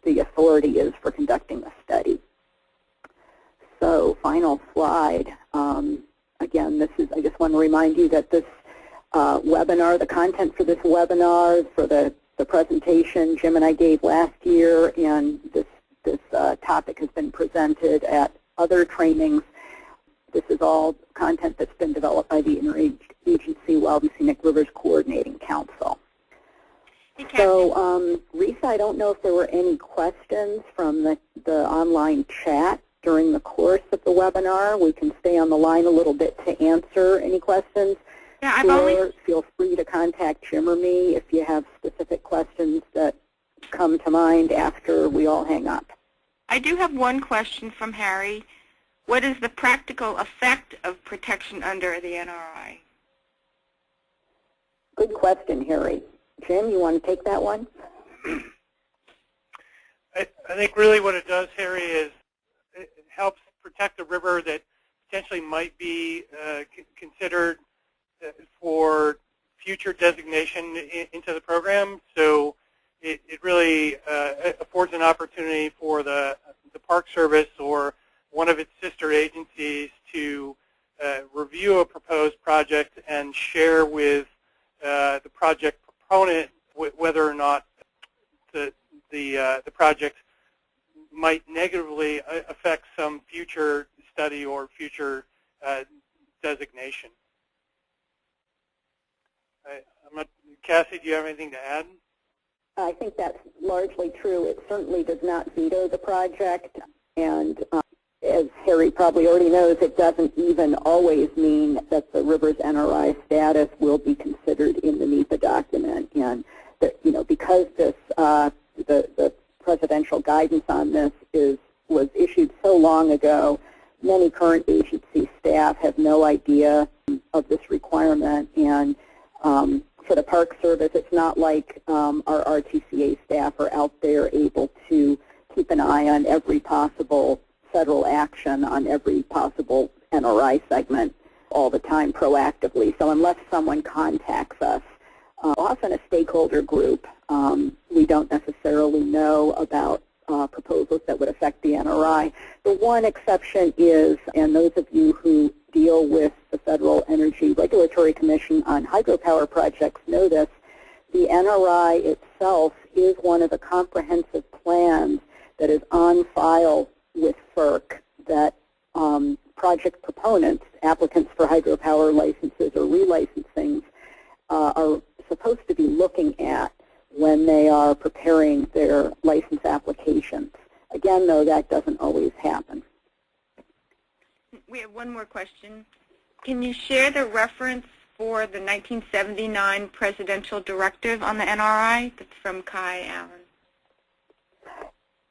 the authority is for conducting the study. So final slide. Again, I just want to remind you that this webinar, the content for this webinar, for the presentation Jim and I gave last year, and this topic has been presented at other trainings. This is all content that's been developed by the Interagency Wild and Scenic Rivers Coordinating Council. So, Risa, I don't know if there were any questions from the online chat during the course of the webinar. We can stay on the line a little bit to answer any questions. Yeah, or feel free to contact Jim or me if you have specific questions that come to mind after we all hang up. I do have one question from Harry. What is the practical effect of protection under the NRI? Good question, Harry. Jim, you want to take that one? I think really what it does, Harry, is it helps protect a river that potentially might be considered for future designation into the program. So it really affords an opportunity for the Park Service or one of its sister agencies to review a proposed project and share with the project proponent whether or not the project might negatively affect some future study or future designation. Cassie, do you have anything to add? I think that's largely true. It certainly does not veto the project, and as Harry probably already knows, it doesn't even always mean that the river's NRI status will be considered in the NEPA document. And that, because this the presidential guidance on this was issued so long ago, many current agency staff have no idea of this requirement. And for the Park Service, it's not like our RTCA staff are out there able to keep an eye on every possible federal action on every possible NRI segment all the time proactively. So unless someone contacts us, often a stakeholder group, we don't necessarily know about proposals that would affect the NRI. The one exception is, and those of you who deal with the Federal Energy Regulatory Commission on hydropower projects know this, the NRI itself is one of the comprehensive plans that is on file with FERC that project proponents, applicants for hydropower licenses or relicensings, are supposed to be looking at when they are preparing their license applications. Again, though, that doesn't always happen. We have one more question. Can you share the reference for the 1979 presidential directive on the NRI? That's from Kai Allen.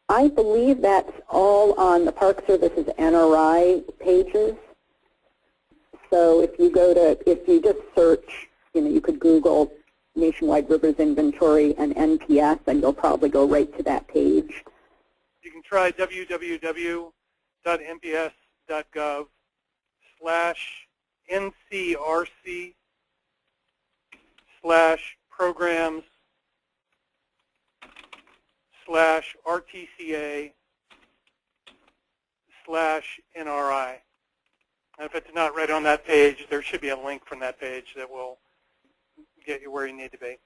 I believe that's all on the Park Service's NRI pages. So if you just search, you could Google Nationwide Rivers Inventory and NPS, and you'll probably go right to that page. You can try www.ncrc/RTCA/NRI. And if it's not right on that page, there should be a link from that page that will get you where you need to be.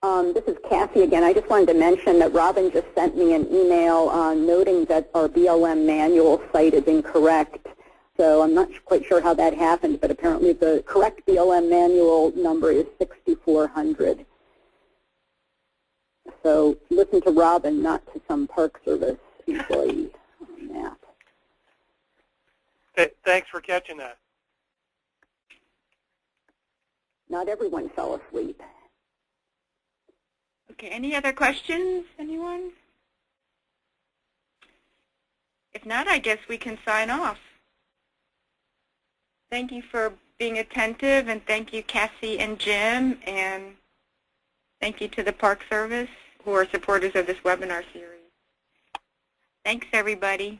This is Cassie again. I just wanted to mention that Robin just sent me an email noting that our BLM manual site is incorrect. So I'm not quite sure how that happened, but apparently the correct BLM manual number is 6400. So listen to Robin, not to some Park Service employee on that. Thanks for catching that. Not everyone fell asleep. Okay, any other questions, anyone? If not, I guess we can sign off. Thank you for being attentive, and thank you, Cassie and Jim, and thank you to the Park Service who are supporters of this webinar series. Thanks, everybody.